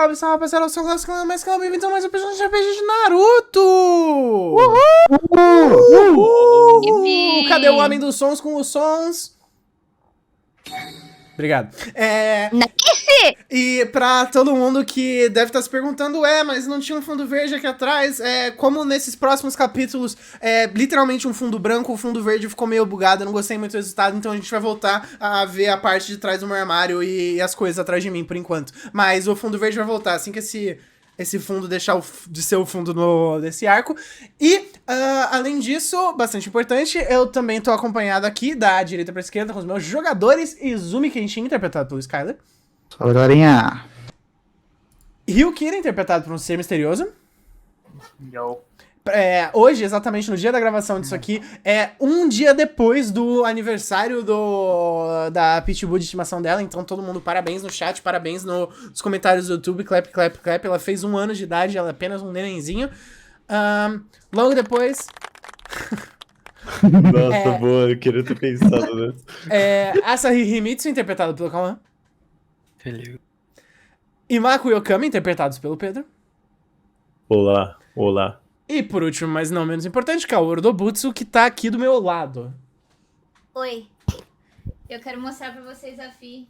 salve, salve, rapaziada, eu sou o Clássico, mais calma, bem-vindos a mais um episódio de RPG de Naruto! Uhul! Cadê o homem dos sons com os sons? Obrigado. E pra todo mundo que deve estar se perguntando, mas não tinha um fundo verde aqui atrás, como nesses próximos capítulos é literalmente um fundo branco, o fundo verde ficou meio bugado, eu não gostei muito do resultado, então a gente vai voltar a ver a parte de trás do meu armário e as coisas atrás de mim, por enquanto. Mas o fundo verde vai voltar, assim que esse fundo deixar de ser o fundo desse arco. E, além disso, bastante importante, eu também tô acompanhado aqui, da direita pra esquerda, com os meus jogadores, Izumi Kenshin, interpretado pelo Skyler. Fala, galerinha. Ryukira, interpretado por um ser misterioso. Yo. Hoje, exatamente no dia da gravação disso aqui, é um dia depois do aniversário da Pitbull de estimação dela. Então, todo mundo, parabéns no chat, parabéns nos comentários do YouTube, clap, clap, clap. Ela fez 1 ano de idade, ela é apenas um nenenzinho. Logo depois... Nossa, boa, eu queria ter pensado nisso. Asahi Himitsu, interpretado pelo Kawan. Valeu. E Maku Yokami, interpretados pelo Pedro. Olá, olá. E por último, mas não menos importante, Kaoru Dobutsu, que tá aqui do meu lado. Oi, eu quero mostrar pra vocês a Fi.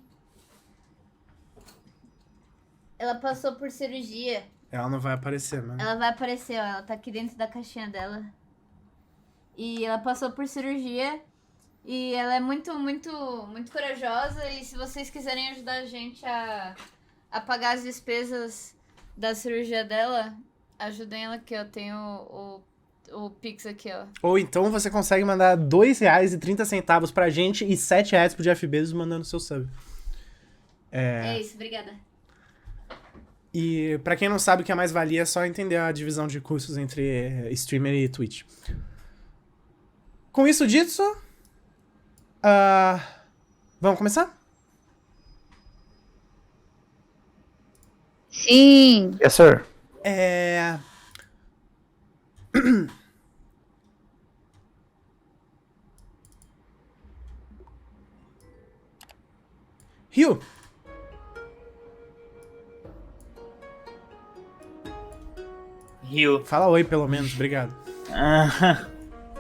Ela passou por cirurgia. Ela não vai aparecer, mano. Ela vai aparecer, ó. Ela tá aqui dentro da caixinha dela. E ela passou por cirurgia. E ela é muito, muito, muito corajosa. E se vocês quiserem ajudar a gente a pagar as despesas da cirurgia dela, ajudem ela aqui, ó. Tem o Pix aqui, ó. Ou então você consegue mandar R$2,30 pra gente e R$7 pro Jeff Bezos mandando seu sub. É isso, obrigada. E pra quem não sabe o que é mais-valia, é só entender a divisão de custos entre streamer e Twitch. Com isso dito, vamos começar? Sim. Yes, sir. Ryu, Rio. fala oi pelo menos, obrigado.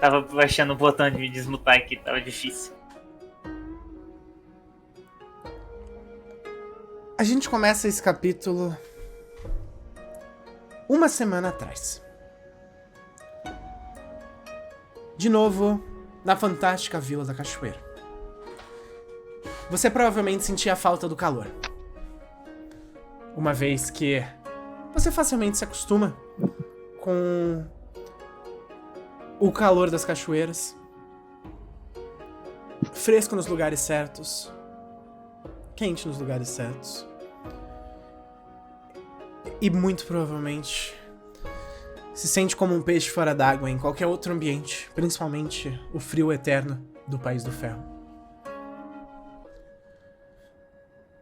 Tava baixando o botão de me desmutar aqui, tava difícil. A gente começa esse capítulo 1 semana atrás. De novo, na fantástica Vila da Cachoeira. Você provavelmente sentia a falta do calor. Uma vez que você facilmente se acostuma com o calor das cachoeiras. Fresco nos lugares certos. Quente nos lugares certos. E muito provavelmente se sente como um peixe fora d'água em qualquer outro ambiente, principalmente o frio eterno do País do Ferro.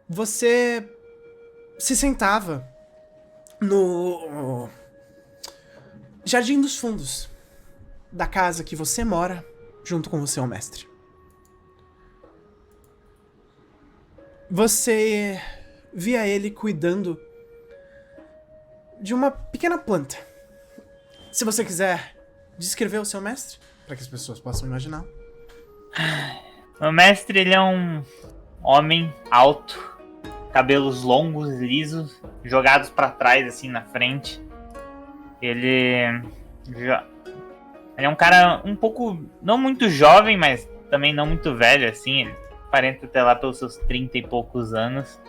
Você se sentava no Jardim dos Fundos da casa que você mora junto com o seu mestre. Você via ele cuidando de uma pequena planta. Se você quiser descrever o seu mestre, para que as pessoas possam imaginar. Meu mestre, ele é um homem alto, cabelos longos, lisos, jogados pra trás, assim, na frente. Ele é um cara um pouco, não muito jovem, mas também não muito velho, assim. Ele aparenta ter lá pelos seus 30 e poucos anos.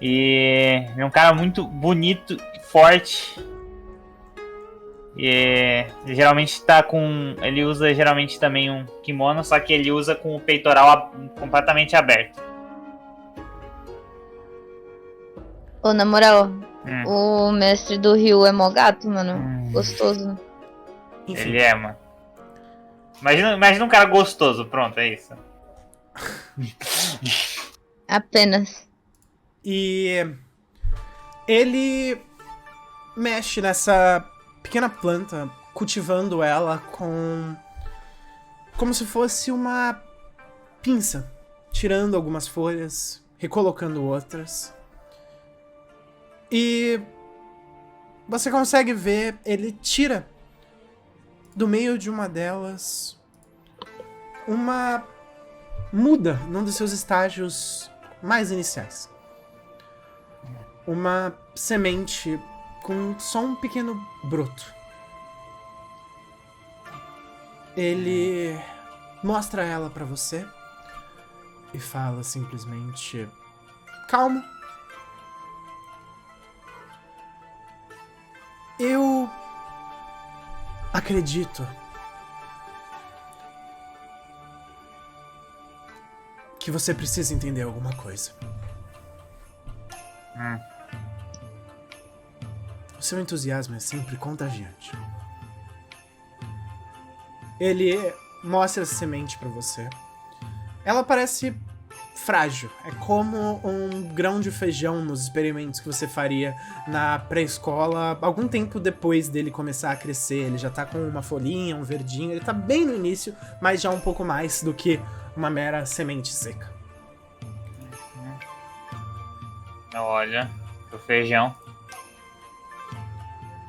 E ele é um cara muito bonito e forte. E ele geralmente tá com... Ele usa geralmente também um kimono, só que ele usa com o peitoral completamente aberto. Ô, na moral, o mestre do Rio é mó gato, mano. Gostoso. Enfim. Ele é, mano. Imagina um cara gostoso, pronto, é isso. Apenas. E ele mexe nessa pequena planta, cultivando ela como se fosse uma pinça, tirando algumas folhas, recolocando outras. E você consegue ver, ele tira do meio de uma delas uma muda num dos seus estágios mais iniciais. Uma semente com só um pequeno broto. Ele mostra ela pra você e fala simplesmente: calmo. Eu acredito que você precisa entender alguma coisa. O seu entusiasmo é sempre contagiante. Ele mostra essa semente pra você. Ela parece frágil. É como um grão de feijão nos experimentos que você faria na pré-escola, algum tempo depois dele começar a crescer. Ele já tá com uma folhinha, um verdinho. Ele tá bem no início, mas já um pouco mais do que uma mera semente seca. Olha, o feijão.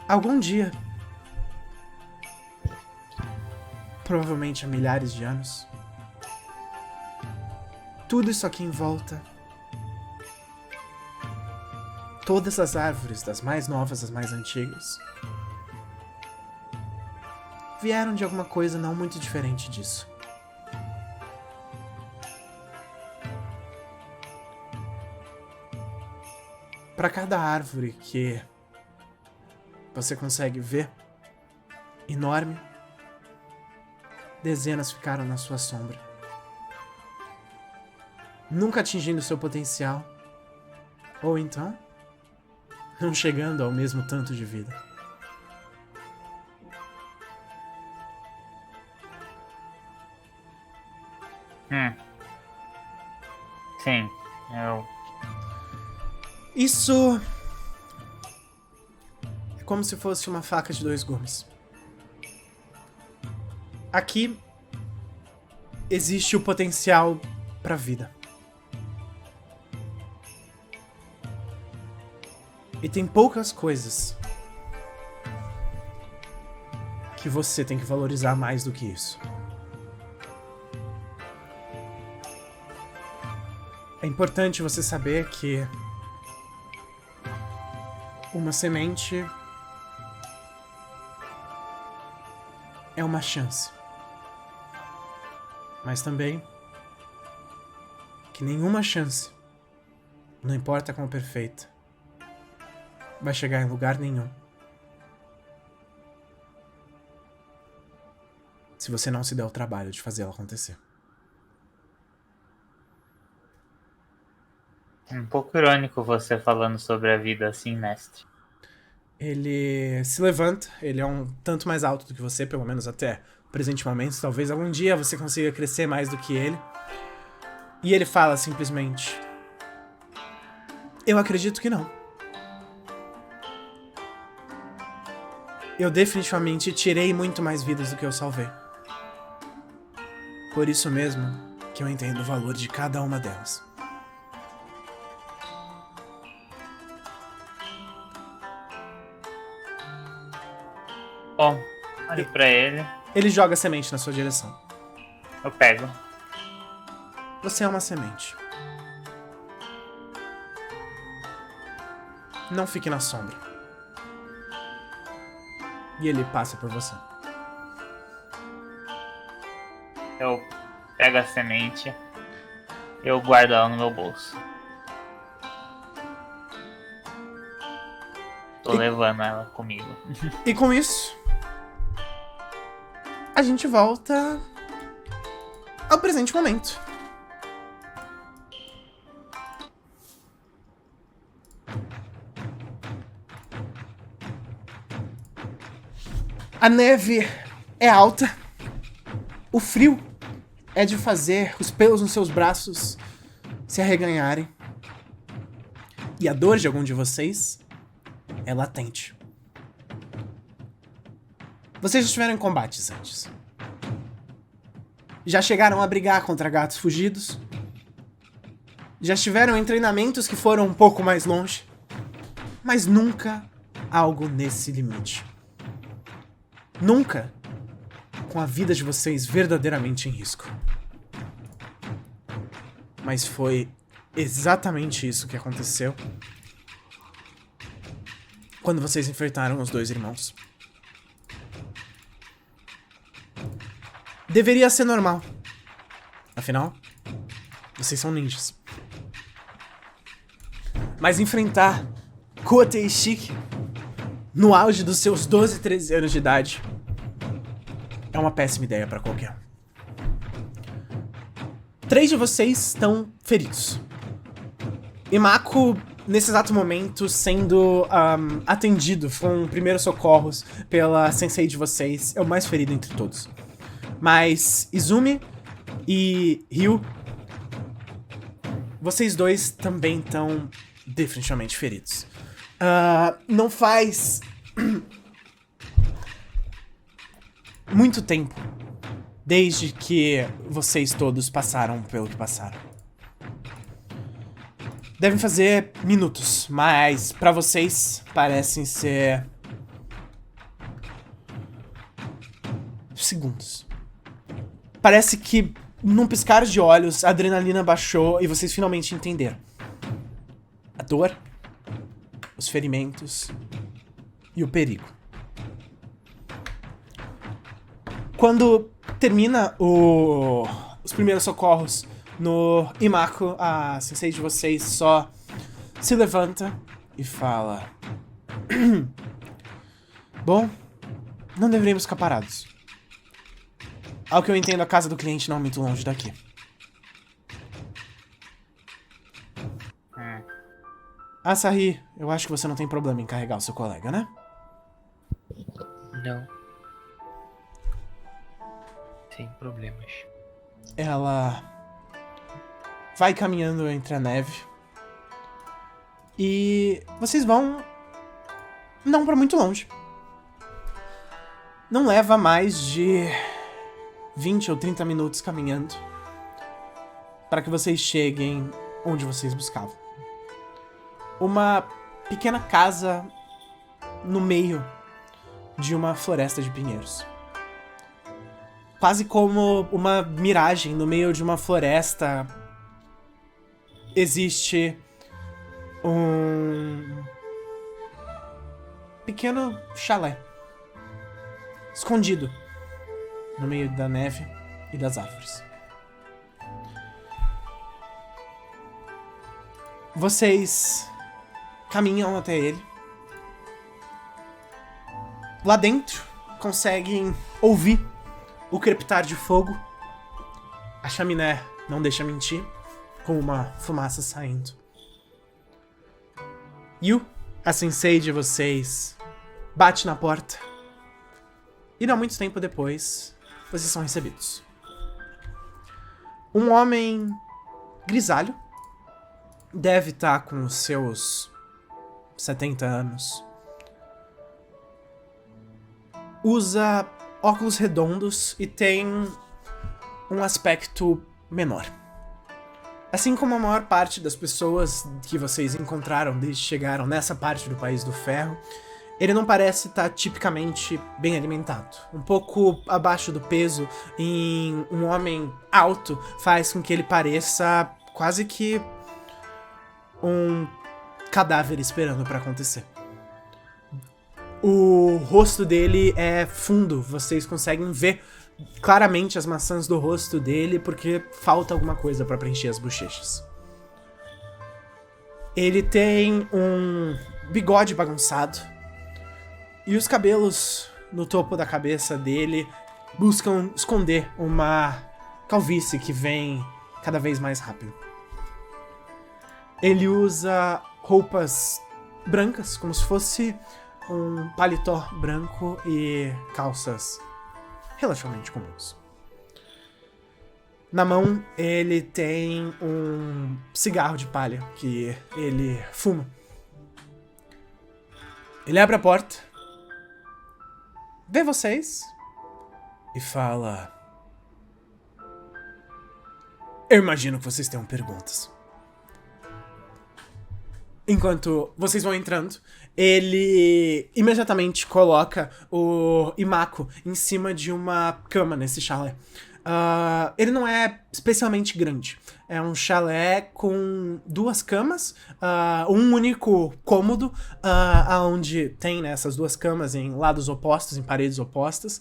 Algum dia, provavelmente há milhares de anos, tudo isso aqui em volta, todas as árvores, das mais novas às mais antigas, vieram de alguma coisa não muito diferente disso. Para cada árvore que você consegue ver, enorme, dezenas ficaram na sua sombra, nunca atingindo seu potencial, ou então, não chegando ao mesmo tanto de vida. Sim, eu... Isso é como se fosse uma faca de 2 gumes. Aqui existe o potencial para vida. E tem poucas coisas que você tem que valorizar mais do que isso. É importante você saber que uma semente é uma chance. Mas também que nenhuma chance, não importa quão perfeita, vai chegar em lugar nenhum se você não se der o trabalho de fazer ela acontecer. Um pouco irônico você falando sobre a vida assim, mestre. Ele se levanta, ele é um tanto mais alto do que você, pelo menos até o presente momento. Talvez algum dia você consiga crescer mais do que ele. E ele fala simplesmente: eu acredito que não. Eu definitivamente tirei muito mais vidas do que eu salvei. Por isso mesmo que eu entendo o valor de cada uma delas. Bom, olho pra ele. Ele joga a semente na sua direção. Eu pego. Você é uma semente. Não fique na sombra. E ele passa por você. Eu pego a semente. Eu guardo ela no meu bolso. Tô levando ela comigo. E com isso, a gente volta ao presente momento. A neve é alta. O frio é de fazer os pelos nos seus braços se arreganharem. E a dor de algum de vocês é latente. Vocês já estiveram em combates antes. Já chegaram a brigar contra gatos fugidos. Já estiveram em treinamentos que foram um pouco mais longe. mas nunca algo nesse limite. Nunca com a vida de vocês verdadeiramente em risco. Mas foi exatamente isso que aconteceu quando vocês enfrentaram os dois irmãos. Deveria ser normal. Afinal, vocês são ninjas. Mas enfrentar Kote e Shiki no auge dos seus 12, 13 anos de idade é uma péssima ideia pra qualquer um. 3 de vocês estão feridos. Imako, nesse exato momento, sendo atendido com primeiros socorros pela sensei de vocês, é o mais ferido entre todos. Mas Izumi e Ryu, vocês dois também estão definitivamente feridos. Não faz muito tempo desde que vocês todos passaram pelo que passaram. Devem fazer minutos, mas pra vocês parecem ser segundos. Parece que num piscar de olhos a adrenalina baixou e vocês finalmente entenderam. A dor, os ferimentos e o perigo. Quando termina os primeiros socorros no Imako, a sensei de vocês só se levanta e fala: Bom, não deveríamos ficar parados. Ao que eu entendo, a casa do cliente não é muito longe daqui. Asahi, eu acho que você não tem problema em carregar o seu colega, né? Não. Sem problemas. Ela vai caminhando entre a neve. E vocês vão não pra muito longe. Não leva mais de 20 ou 30 minutos caminhando para que vocês cheguem onde vocês buscavam. Uma pequena casa no meio de uma floresta de pinheiros. Quase como uma miragem no meio de uma floresta, existe um pequeno chalé escondido no meio da neve e das árvores. Vocês caminham até ele. Lá dentro, conseguem ouvir o crepitar de fogo. A chaminé não deixa mentir, com uma fumaça saindo. Yu, a sensei de vocês, bate na porta. E não muito tempo depois, vocês são recebidos. Um homem grisalho, deve estar com os seus 70 anos. Usa óculos redondos e tem um aspecto menor. Assim como a maior parte das pessoas que vocês encontraram desde que chegaram nessa parte do País do Ferro, ele não parece estar tipicamente bem alimentado. Um pouco abaixo do peso em um homem alto faz com que ele pareça quase que um cadáver esperando pra acontecer. O rosto dele é fundo, vocês conseguem ver claramente as maçãs do rosto dele porque falta alguma coisa pra preencher as bochechas. Ele tem um bigode bagunçado e os cabelos no topo da cabeça dele buscam esconder uma calvície que vem cada vez mais rápido. Ele usa roupas brancas, como se fosse um paletó branco e calças relativamente comuns. Na mão, ele tem um cigarro de palha que ele fuma. Ele abre a porta, vê vocês e fala: Eu imagino que vocês tenham perguntas. enquanto vocês vão entrando, ele imediatamente coloca o Imako em cima de uma cama nesse chalé. Ele não é especialmente grande. É um chalé com 2 camas, um único cômodo, onde tem, né, essas 2 camas em lados opostos, em paredes opostas,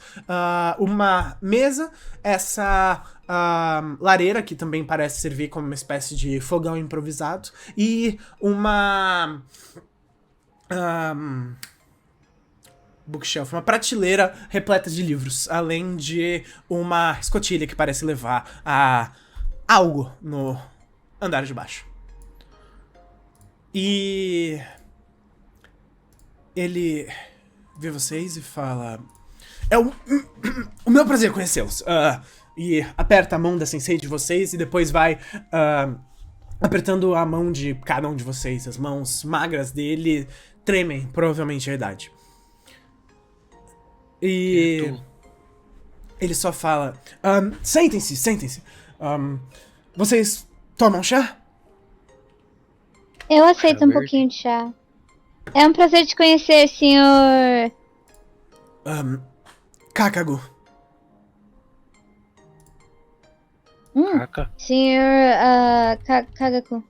uma mesa, essa lareira, que também parece servir como uma espécie de fogão improvisado, e uma bookshelf, uma prateleira repleta de livros, além de uma escotilha que parece levar a algo no andar de baixo. E ele vê vocês e fala: é o meu prazer conhecê-los. E aperta a mão da sensei de vocês e depois vai apertando a mão de cada um de vocês. As mãos magras dele tremem, provavelmente a idade. E ele só fala: sentem-se, sentem-se. Vocês tomam chá? Eu aceito um pouquinho de chá. É um prazer te conhecer, senhor. Kakago. Caca. Senhor Kagaku.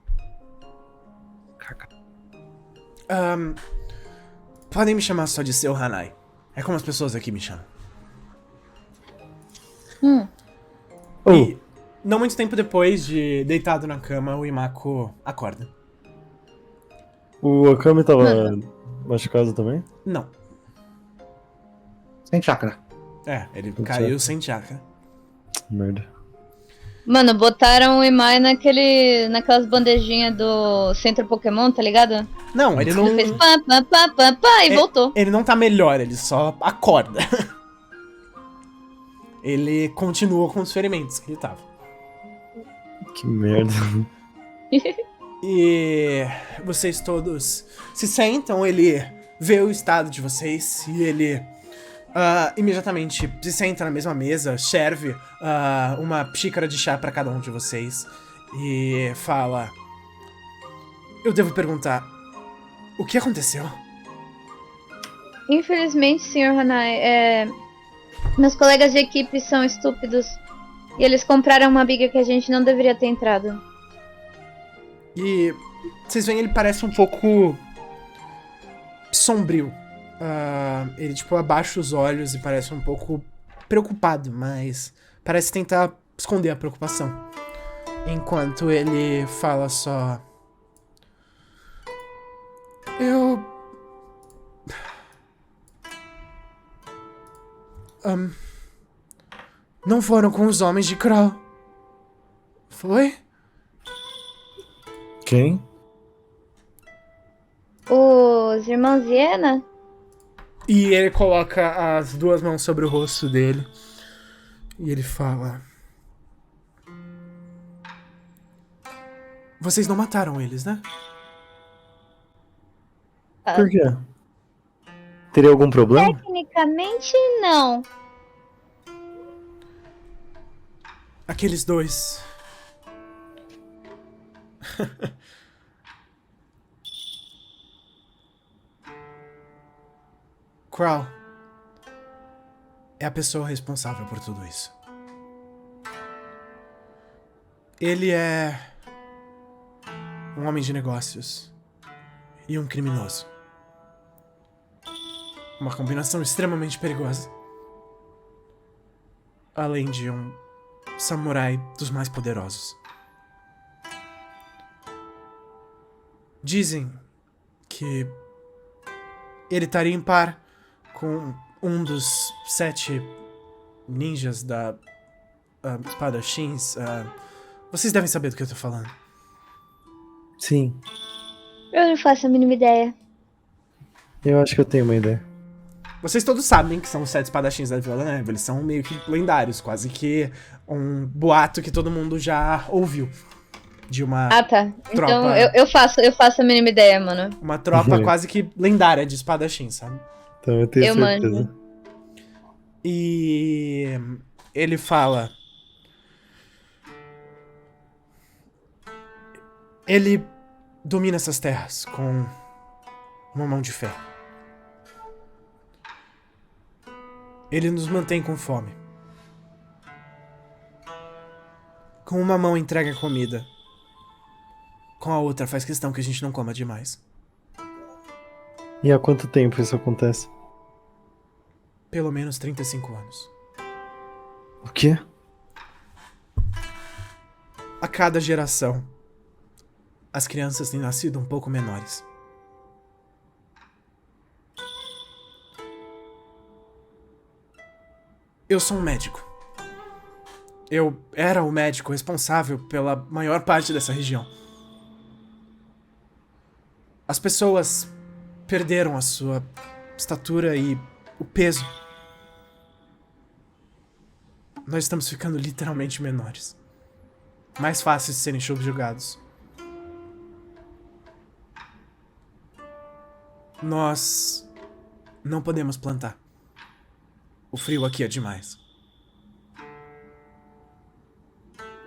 Caca. Podem me chamar só de seu Hanai. É como as pessoas aqui me chamam. E não muito tempo depois de deitado na cama, o Imako acorda. O Akami tava machucado também? Não. Sem chakra. Ele Tudo caiu certo. sem chakra. Merda. Mano, botaram o Imai naquelas bandejinhas do Centro Pokémon, tá ligado? Não, ele não. Ele fez pá, pá, pá, pá, pá e voltou. Ele não tá melhor, ele só acorda. Ele continua com os ferimentos que ele tava. Que merda. E vocês todos se sentam, ele vê o estado de vocês e ele imediatamente se senta na mesma mesa, serve uma xícara de chá pra cada um de vocês e fala: eu devo perguntar, o que aconteceu? Infelizmente, senhor Hanai, meus colegas de equipe são estúpidos. E eles compraram uma biga que a gente não deveria ter entrado. E vocês veem, ele parece um pouco sombrio. Ele, tipo, abaixa os olhos e parece um pouco preocupado, mas parece tentar esconder a preocupação. Enquanto ele fala só: não foram com os homens de Kroll. Foi? Quem? Os irmãos Iena? E ele coloca as 2 mãos sobre o rosto dele. E ele fala: vocês não mataram eles, né? Por quê? Teria algum problema? Tecnicamente, não. Aqueles 2. Crow é a pessoa responsável por tudo isso. Ele é um homem de negócios e um criminoso. Uma combinação extremamente perigosa. Além de um samurai dos mais poderosos. Dizem que ele estaria em par com um dos 7 ninjas da espadachins. Vocês devem saber do que eu tô falando. Sim, Eu não faço a mínima ideia. eu acho que eu tenho uma ideia. Vocês todos sabem que são os 7 espadachins da Vila da Neve. Eles são meio que lendários, quase que um boato que todo mundo já ouviu. De uma Ah, tá. tropa. Então eu faço a mínima ideia, mano. Uma tropa quase que lendária de espadachim, sabe? Então eu tenho Eu certeza. manjo. E ele fala: ele domina essas terras com uma mão de ferro. Ele nos mantém com fome. Com uma mão entrega a comida. Com a outra faz questão que a gente não coma demais. E há quanto tempo isso acontece? Pelo menos 35 anos. O quê? A cada geração, as crianças têm nascido um pouco menores. Eu sou um médico. Eu era o médico responsável pela maior parte dessa região. As pessoas perderam a sua estatura e o peso. Nós estamos ficando literalmente menores. Mais fáceis de serem subjugados. Nós não podemos plantar. O frio aqui é demais.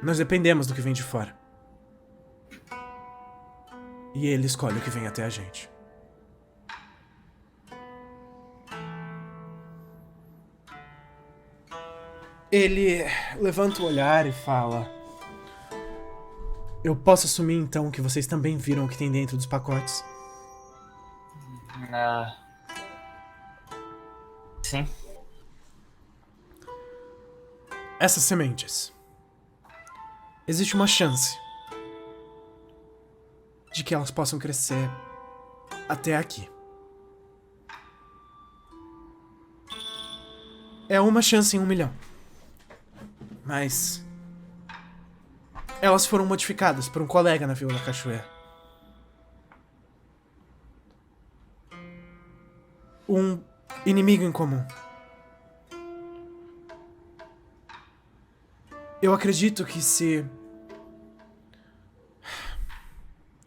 Nós dependemos do que vem de fora. E ele escolhe o que vem até a gente. Ele levanta o olhar e fala: eu posso assumir então que vocês também viram o que tem dentro dos pacotes? Sim. Essas sementes. Existe uma chance de que elas possam crescer até aqui. É uma chance em 1 milhão. Mas elas foram modificadas por um colega na Vila da Cachoeira. Um inimigo em comum. Eu acredito que se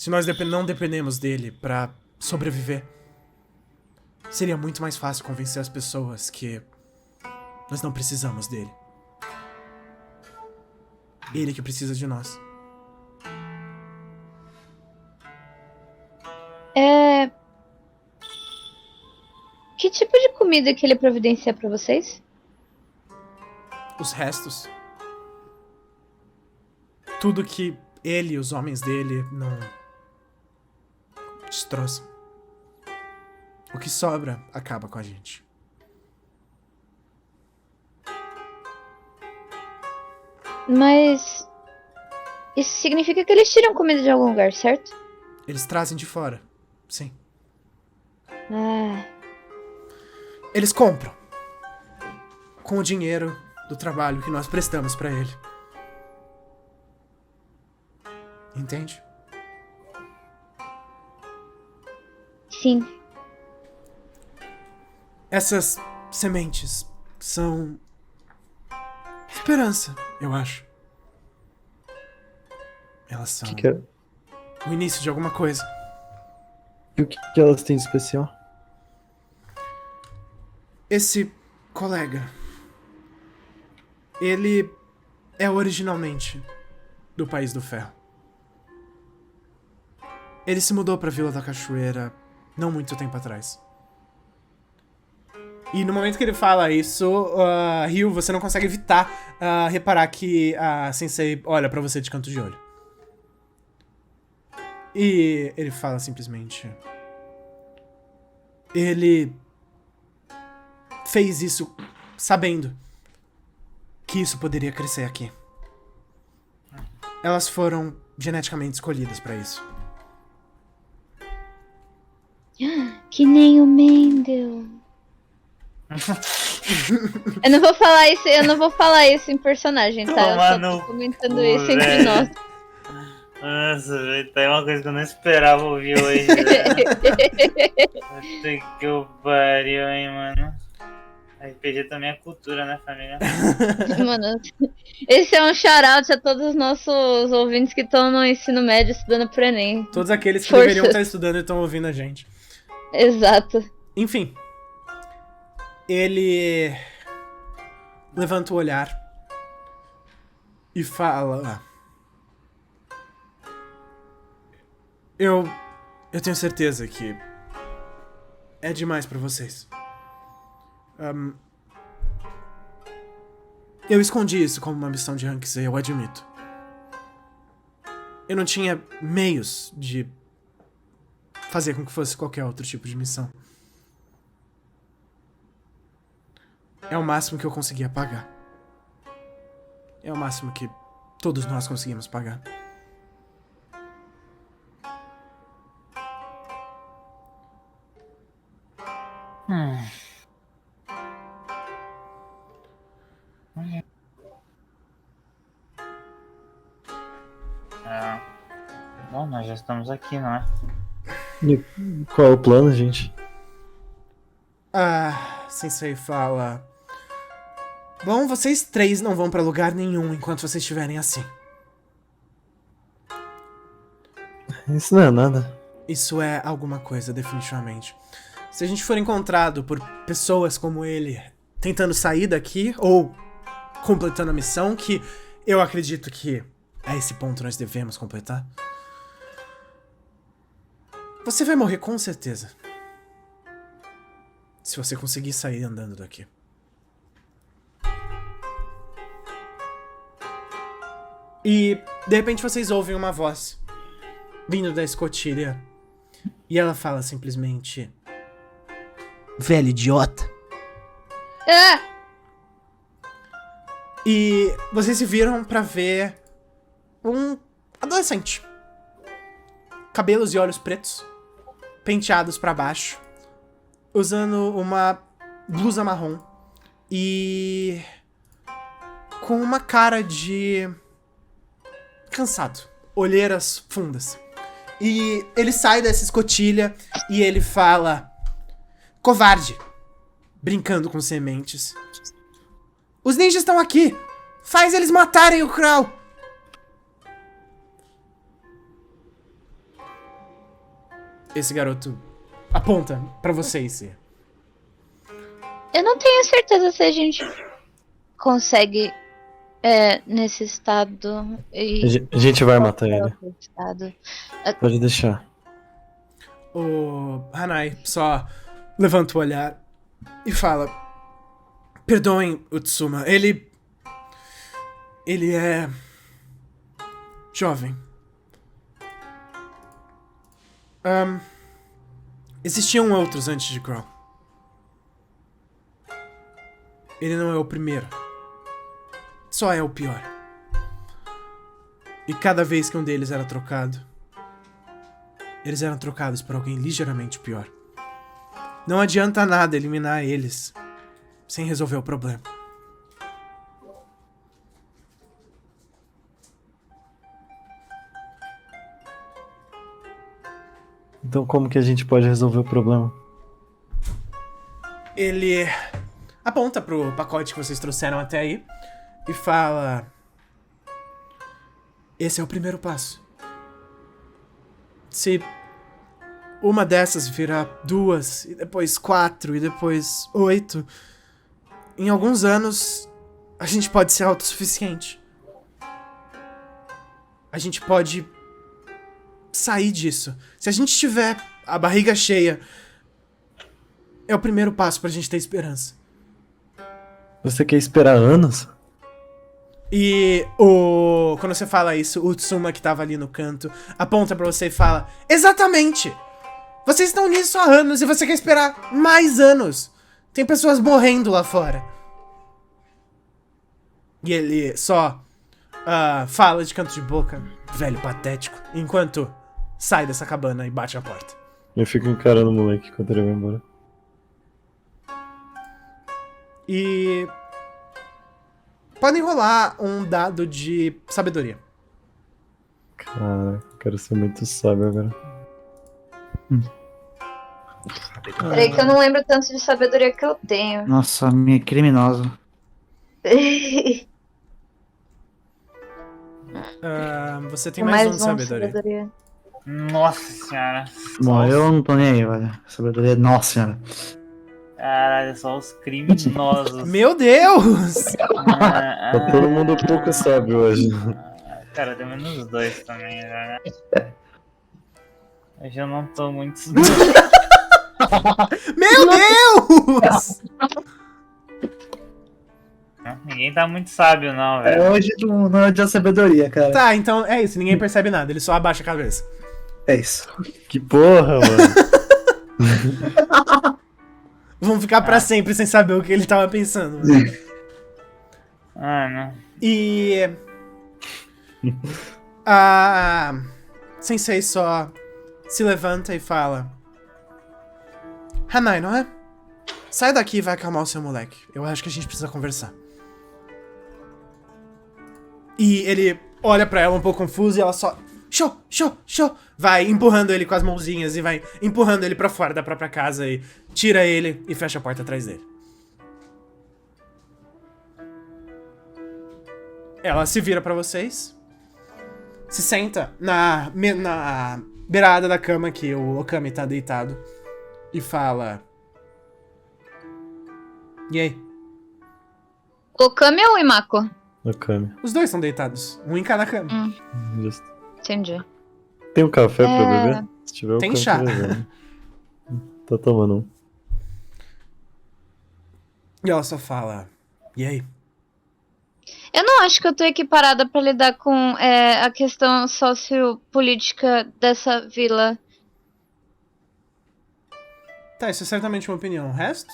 nós não dependemos dele pra sobreviver, seria muito mais fácil convencer as pessoas que nós não precisamos dele. Ele que precisa de nós. Que tipo de comida que ele providencia pra vocês? Os restos. Tudo que ele e os homens dele não destroçam. O que sobra acaba com a gente. Mas isso significa que eles tiram comida de algum lugar, certo? Eles trazem de fora. Sim. Ah, Eles compram. Com o dinheiro do trabalho que nós prestamos pra ele. Entende? sim. Essas sementes são esperança, eu acho. Elas são o início de alguma coisa. E o que elas têm de especial? Esse colega, ele é originalmente do País do Ferro. Ele se mudou pra Vila da Cachoeira não muito tempo atrás. E no momento que ele fala isso, Ryu, você não consegue evitar reparar que a Sensei olha pra você de canto de olho. E ele fala simplesmente: ele fez isso sabendo que isso poderia crescer aqui. Elas foram geneticamente escolhidas pra isso. Que nem o Mendel. Eu não vou falar isso em personagem, tá? Toma Eu só no tô comentando cu, isso entre velho. nós. Nossa, velho, tá aí uma coisa que eu não esperava ouvir hoje, velho. Puta que eu pariu, hein, mano. RPG também é cultura, né, família? Mano, esse é um shout-out a todos os nossos ouvintes que estão no ensino médio estudando pro Enem. Todos aqueles que Força. deveriam estar estudando e estão ouvindo a gente. Exato. Enfim. Ele levanta o olhar e fala: Eu tenho certeza que é demais pra vocês. Eu escondi isso como uma missão de Rank Z, eu admito. Eu não tinha meios de fazer com que fosse qualquer outro tipo de missão. É o máximo que eu conseguia pagar. É o máximo que todos nós conseguimos pagar. Bom, nós já estamos aqui, não é? E qual é o plano, gente? Sensei fala... Bom, vocês 3 não vão pra lugar nenhum enquanto vocês estiverem assim. Isso não é nada. Isso é alguma coisa, definitivamente. Se a gente for encontrado por pessoas como ele tentando sair daqui, ou completando a missão, que eu acredito que a esse ponto nós devemos completar, você vai morrer com certeza. Se você conseguir sair andando daqui. E, de repente, vocês ouvem uma voz vindo da escotilha. E ela fala simplesmente... Velho idiota. Ah! E vocês se viram pra ver um adolescente. Cabelos e olhos pretos, penteados pra baixo, usando uma blusa marrom e com uma cara de cansado, olheiras fundas. E ele sai dessa escotilha e ele fala: covarde, brincando com sementes. Os ninjas estão aqui! Faz eles matarem o Crow! Esse garoto aponta pra vocês. Eu não tenho certeza se a gente consegue nesse estado. A gente vai matar ele. Estado. Pode deixar. O Hanai só levanta o olhar e fala: perdoem, Utsuma, ele é jovem. Existiam outros antes de Crow. Ele não é o primeiro. Só é o pior. E cada vez que um deles era trocado, eles eram trocados por alguém ligeiramente pior. Não adianta nada eliminar eles sem resolver o problema. Então como que a gente pode resolver o problema? Ele aponta pro pacote que vocês trouxeram até aí e fala: esse é o primeiro passo. Se uma dessas virar 2, e depois 4, e depois 8, em alguns anos a gente pode ser autossuficiente. A gente pode sair disso. Se a gente tiver a barriga cheia, é o primeiro passo pra gente ter esperança. Você quer esperar anos? E quando você fala isso, o Tsuma, que tava ali no canto, aponta pra você e fala: exatamente! Vocês estão nisso há anos e você quer esperar mais anos. Tem pessoas morrendo lá fora. E ele só fala de canto de boca, velho patético, enquanto sai dessa cabana e bate a porta. Eu fico encarando o moleque enquanto ele vai embora. E podem rolar um dado de sabedoria. Cara, quero ser muito sábio agora. Peraí que eu não lembro tanto de sabedoria que eu tenho. Nossa, a minha é criminosa. Você tem mais um de de sabedoria. Nossa senhora. Bom, eu não tô nem aí, olha. Sabedoria, nossa senhora. Caralho, só os criminosos. Meu Deus! Tá todo mundo pouco sábio hoje. Cara, deu menos 2 também, já, né? Hoje eu não tô muito. Meu Deus! Ninguém tá muito sábio, não, velho. Hoje não é de sabedoria, cara. Tá, então é isso. Ninguém percebe nada. Ele só abaixa a cabeça. É isso. Que porra, mano. Vamos ficar pra sempre sem saber o que ele tava pensando. Mano. E... a Sensei só se levanta e fala: Hanai, não é? Sai daqui e vai acalmar o seu moleque. Eu acho que a gente precisa conversar. E ele olha pra ela um pouco confuso e ela só... Show. Vai empurrando ele com as mãozinhas e vai empurrando ele pra fora da própria casa e tira ele e fecha a porta atrás dele. Ela se vira pra vocês. Se senta na beirada da cama que o Okami tá deitado. E fala... E aí? Okami ou Imako? No Kami. Os dois estão deitados. Um em cada cama. Justo. Entendi. Tem um café pra beber? Se tiver, eu Tem quero chá. beber. Tô tomando um. E ela só fala... E aí? Eu não acho que eu tô equiparada pra lidar com a questão sociopolítica dessa vila. Tá, isso é certamente uma opinião. O resto?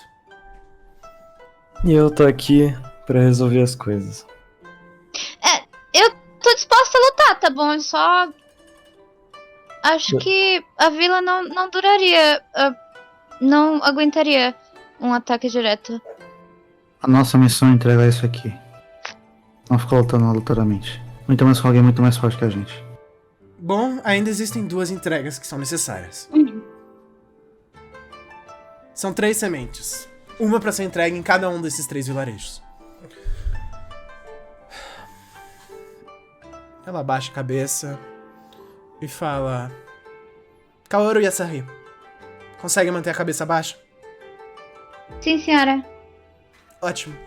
E eu tô aqui pra resolver as coisas. Eu tô disposta a lutar, tá bom? Eu só acho que a vila não duraria, não aguentaria um ataque direto. A nossa missão é entregar isso aqui. Não ficar lutando aleatoriamente. Muito mais com alguém muito mais forte que a gente. Bom, ainda existem 2 entregas que são necessárias. São 3 sementes. Uma pra ser entregue em cada um desses 3 vilarejos. Ela abaixa a cabeça e fala... Kaoru e Asahi, consegue manter a cabeça baixa? Sim, senhora. Ótimo.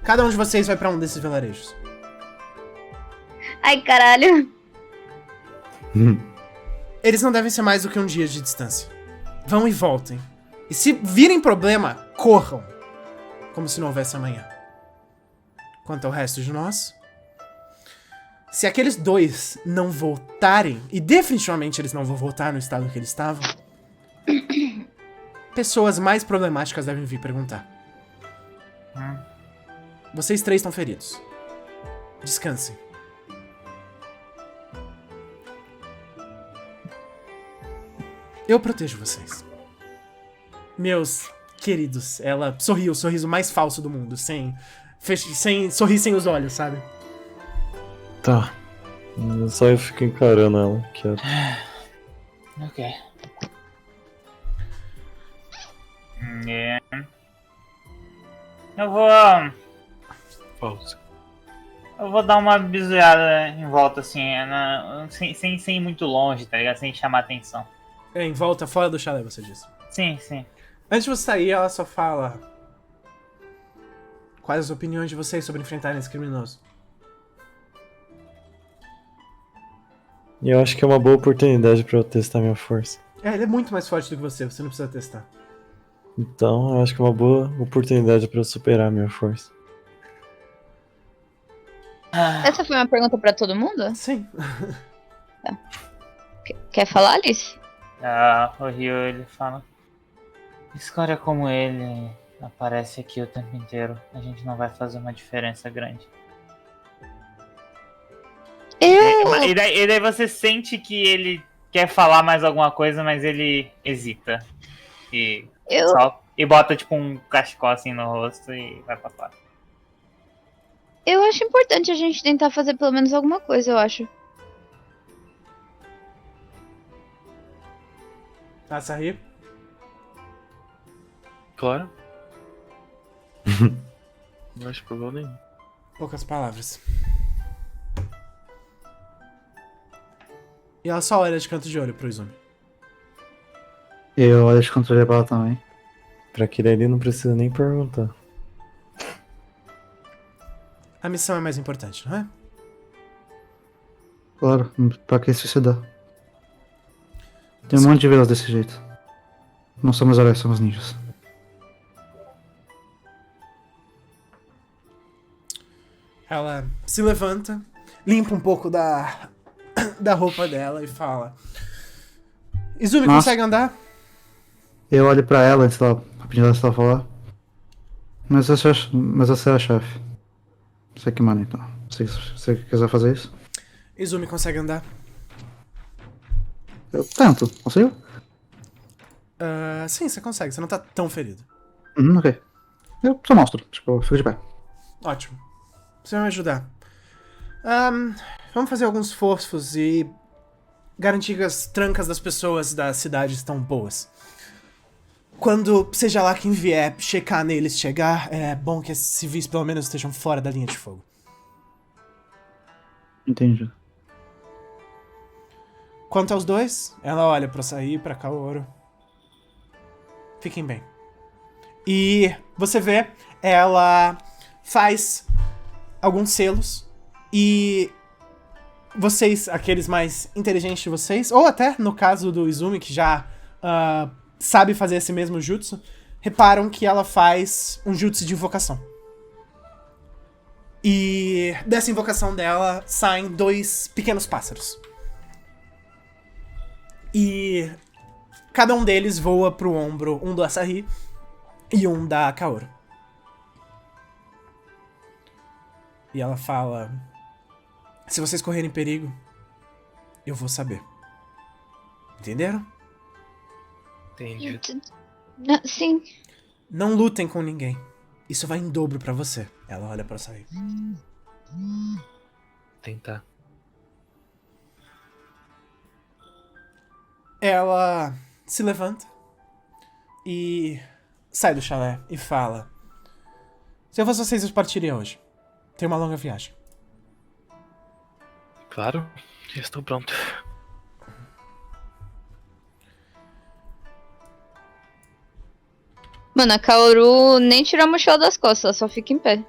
Cada um de vocês vai pra um desses vilarejos. Ai, caralho. Eles não devem ser mais do que um dia de distância. Vão e voltem. E se virem problema, corram. Como se não houvesse amanhã. Quanto ao resto de nós... Se aqueles 2 não voltarem, e definitivamente eles não vão voltar no estado que eles estavam, pessoas mais problemáticas devem vir perguntar. Vocês 3 estão feridos. Descansem. Eu protejo vocês. Meus queridos, ela sorriu o sorriso mais falso do mundo, sem sorrir sem os olhos, sabe? Tá. Só eu fico encarando ela, quieto. Ok. É. Eu Pausa. vou dar uma bisoiada em volta, assim, sem ir muito longe, tá ligado? Sem chamar atenção. Em volta, fora do chalé, você disse. Sim, sim. Antes de você sair, ela só fala... Quais as opiniões de vocês sobre enfrentarem esse criminoso? E eu acho que é uma boa oportunidade pra eu testar minha força. Ele é muito mais forte do que você não precisa testar. Então, eu acho que é uma boa oportunidade pra eu superar minha força. Essa foi uma pergunta pra todo mundo? Sim. Quer falar, Alice? O Ryo, ele fala... Escolha como ele aparece aqui o tempo inteiro. A gente não vai fazer uma diferença grande. E daí você sente que ele quer falar mais alguma coisa, mas ele hesita. E bota tipo um cachecol assim no rosto e vai pra fora. Eu acho importante a gente tentar fazer pelo menos alguma coisa, eu acho. Asahi? Claro. Não acho problema nenhum. Poucas palavras. E ela só olha de canto de olho pro Izumi. Eu olho de controle pra ela também. Pra aquele ali não precisa nem perguntar. A missão é mais importante, não é? Claro, pra que suicidar? Tem um monte de vilas desse jeito. Não somos heróis, somos ninjas. Ela se levanta, limpa um pouco da roupa dela e fala: Izumi, Nossa. consegue andar? Eu olho pra ela antes dela, pedindo ela se ela falar. Mas você é a chefe. Você que manda então. Se você quiser fazer isso. Izumi consegue andar. Eu tento, consigo? Sim, você consegue, você não tá tão ferido. Ok. Eu só mostro, tipo, eu fico de pé. Ótimo. Você vai me ajudar. Vamos fazer alguns fofos e garantir que as trancas das pessoas da cidade estão boas. Quando seja lá quem vier checar neles chegar, é bom que esses civis pelo menos estejam fora da linha de fogo. Entendi. Quanto aos dois, ela olha pra sair, pra Kaoru. Fiquem bem. E você vê, ela faz alguns selos e vocês, aqueles mais inteligentes de vocês, ou até no caso do Izumi, que já sabe fazer esse mesmo jutsu, reparam que ela faz um jutsu de invocação. E dessa invocação dela saem 2 pequenos pássaros. E cada um deles voa pro ombro, um do Asahi e um da Kaoru. E ela fala: se vocês correrem perigo, eu vou saber. Entenderam? Entendi. Sim. Não lutem com ninguém. Isso vai em dobro pra você. Ela olha pra Asahi. Tentar. Ela se levanta e sai do chalé e fala: se eu fosse vocês, eu partiria hoje. Tem uma longa viagem. Claro, já estou pronto. Mano, a Kaoru nem tirou a mochila das costas, ela só fica em pé.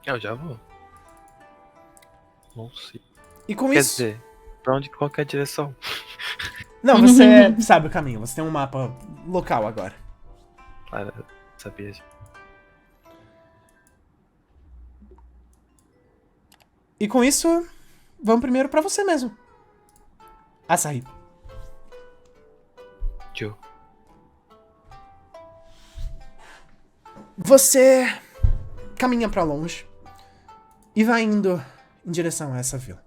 Eu já vou. Não sei. E com Quer isso... dizer, pra onde qualquer direção? Não, você sabe o caminho. Você tem um mapa local agora. Claro, sabia. E com isso, vamos primeiro pra você mesmo. Asahi. Tio. Você caminha pra longe e vai indo em direção a essa vila.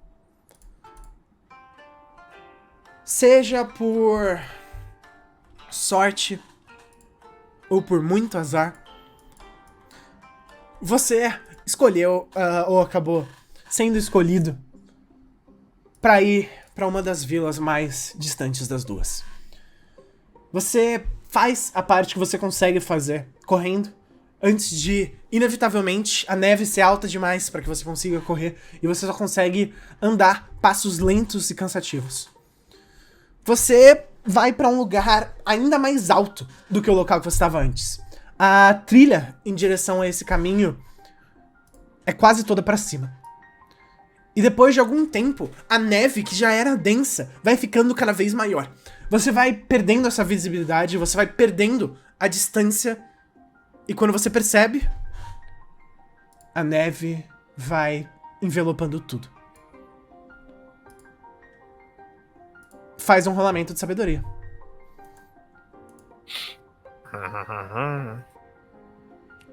Seja por sorte ou por muito azar, você escolheu ou acabou sendo escolhido pra ir pra uma das vilas mais distantes das duas. Você faz a parte que você consegue fazer correndo, antes de, inevitavelmente, a neve ser alta demais para que você consiga correr e você só consegue andar passos lentos e cansativos. Você vai para um lugar ainda mais alto do que o local que você estava antes. A trilha em direção a esse caminho é quase toda para cima. E depois de algum tempo, a neve, que já era densa, vai ficando cada vez maior. Você vai perdendo essa visibilidade, você vai perdendo a distância. E quando você percebe, a neve vai envelopando tudo. Faz um rolamento de sabedoria.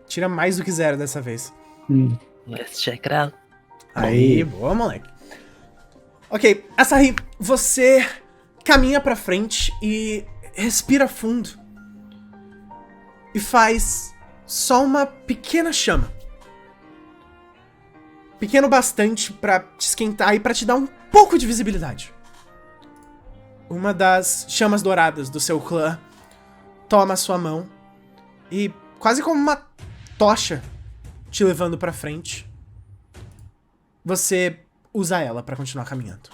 Tira mais do que 0 dessa vez. Let's check it out. Aí, boa, moleque. Ok, Asahi, você caminha pra frente e respira fundo. E faz só uma pequena chama. Pequeno bastante pra te esquentar e pra te dar um pouco de visibilidade. Uma das chamas douradas do seu clã toma a sua mão e, quase como uma tocha te levando pra frente, você usa ela pra continuar caminhando.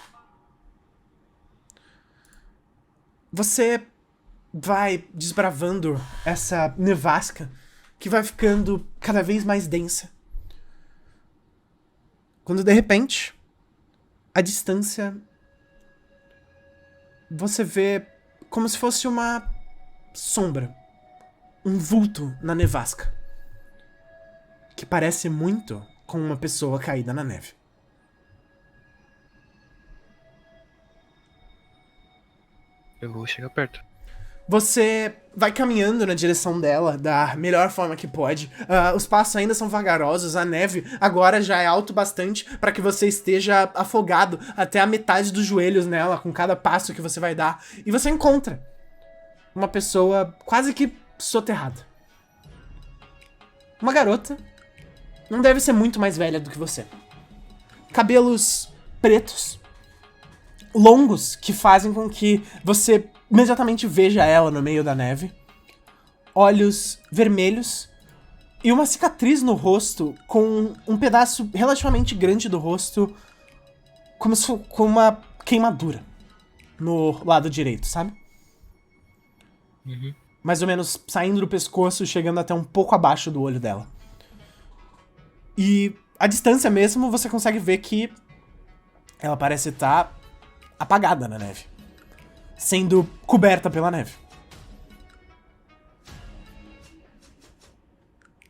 Você vai desbravando essa nevasca que vai ficando cada vez mais densa. Quando de repente, a distância você vê como se fosse uma sombra. Um vulto na nevasca. Que parece muito com uma pessoa caída na neve. Eu vou chegar perto. Você vai caminhando na direção dela da melhor forma que pode. Os passos ainda são vagarosos, a neve agora já é alto bastante para que você esteja afogado até a metade dos joelhos nela com cada passo que você vai dar. E você encontra uma pessoa quase que soterrada. Uma garota. Não deve ser muito mais velha do que você. Cabelos pretos, longos, que fazem com que você imediatamente veja ela no meio da neve. Olhos vermelhos e uma cicatriz no rosto com um pedaço relativamente grande do rosto como se fosse com uma queimadura no lado direito, sabe? Uhum. Mais ou menos saindo do pescoço, chegando até um pouco abaixo do olho dela. E à distância mesmo, você consegue ver que ela parece estar apagada na neve. Sendo coberta pela neve.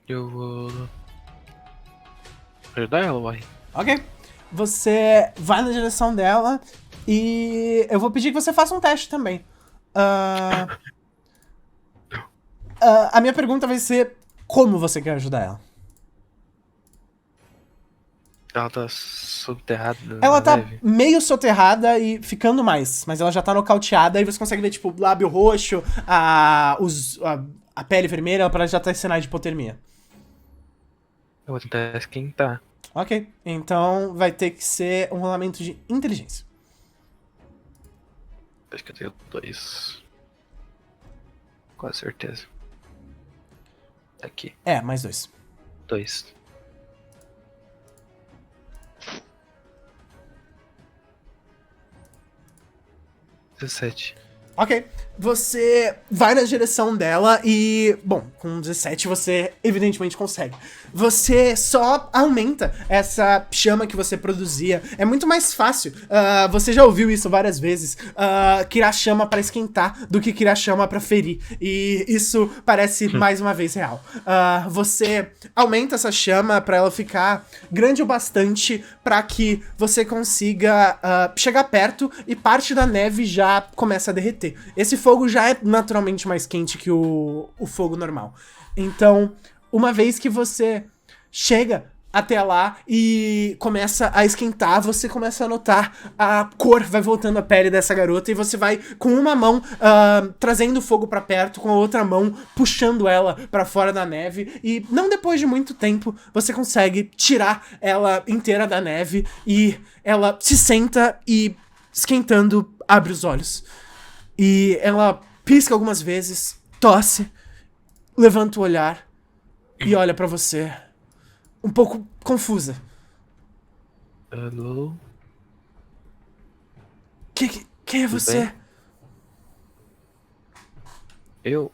Eu vou ajudar ela, vai. Ok. Você vai na direção dela e eu vou pedir que você faça um teste também. A minha pergunta vai ser como você quer ajudar ela. Ela tá subterrada Ela na tá neve. meio soterrada e ficando mais, mas ela já tá nocauteada e você consegue ver, tipo, o lábio roxo, a pele vermelha, ela parece já ter sinais de hipotermia. Eu vou tentar esquentar. Ok, então vai ter que ser um rolamento de inteligência. Acho que eu tenho 2. Com certeza. Aqui, É, mais 2. 2. Dezessete. Ok, você vai na direção dela e, bom, com 17 você evidentemente consegue. Você só aumenta essa chama que você produzia. É muito mais fácil, você já ouviu isso várias vezes, criar chama pra esquentar do que criar chama pra ferir. E isso parece mais uma vez real. Você aumenta essa chama pra ela ficar grande o bastante pra que você consiga chegar perto e parte da neve já começa a derreter. Esse fogo já é naturalmente mais quente que o fogo normal. Então, uma vez que você chega até lá e começa a esquentar, você começa a notar a cor vai voltando à pele dessa garota e você vai com uma mão trazendo o fogo pra perto, com a outra mão puxando ela pra fora da neve e não depois de muito tempo você consegue tirar ela inteira da neve e ela se senta e esquentando abre os olhos. E ela pisca algumas vezes, tosse, levanta o olhar e olha pra você, um pouco confusa. Alô? Quem é você? bem?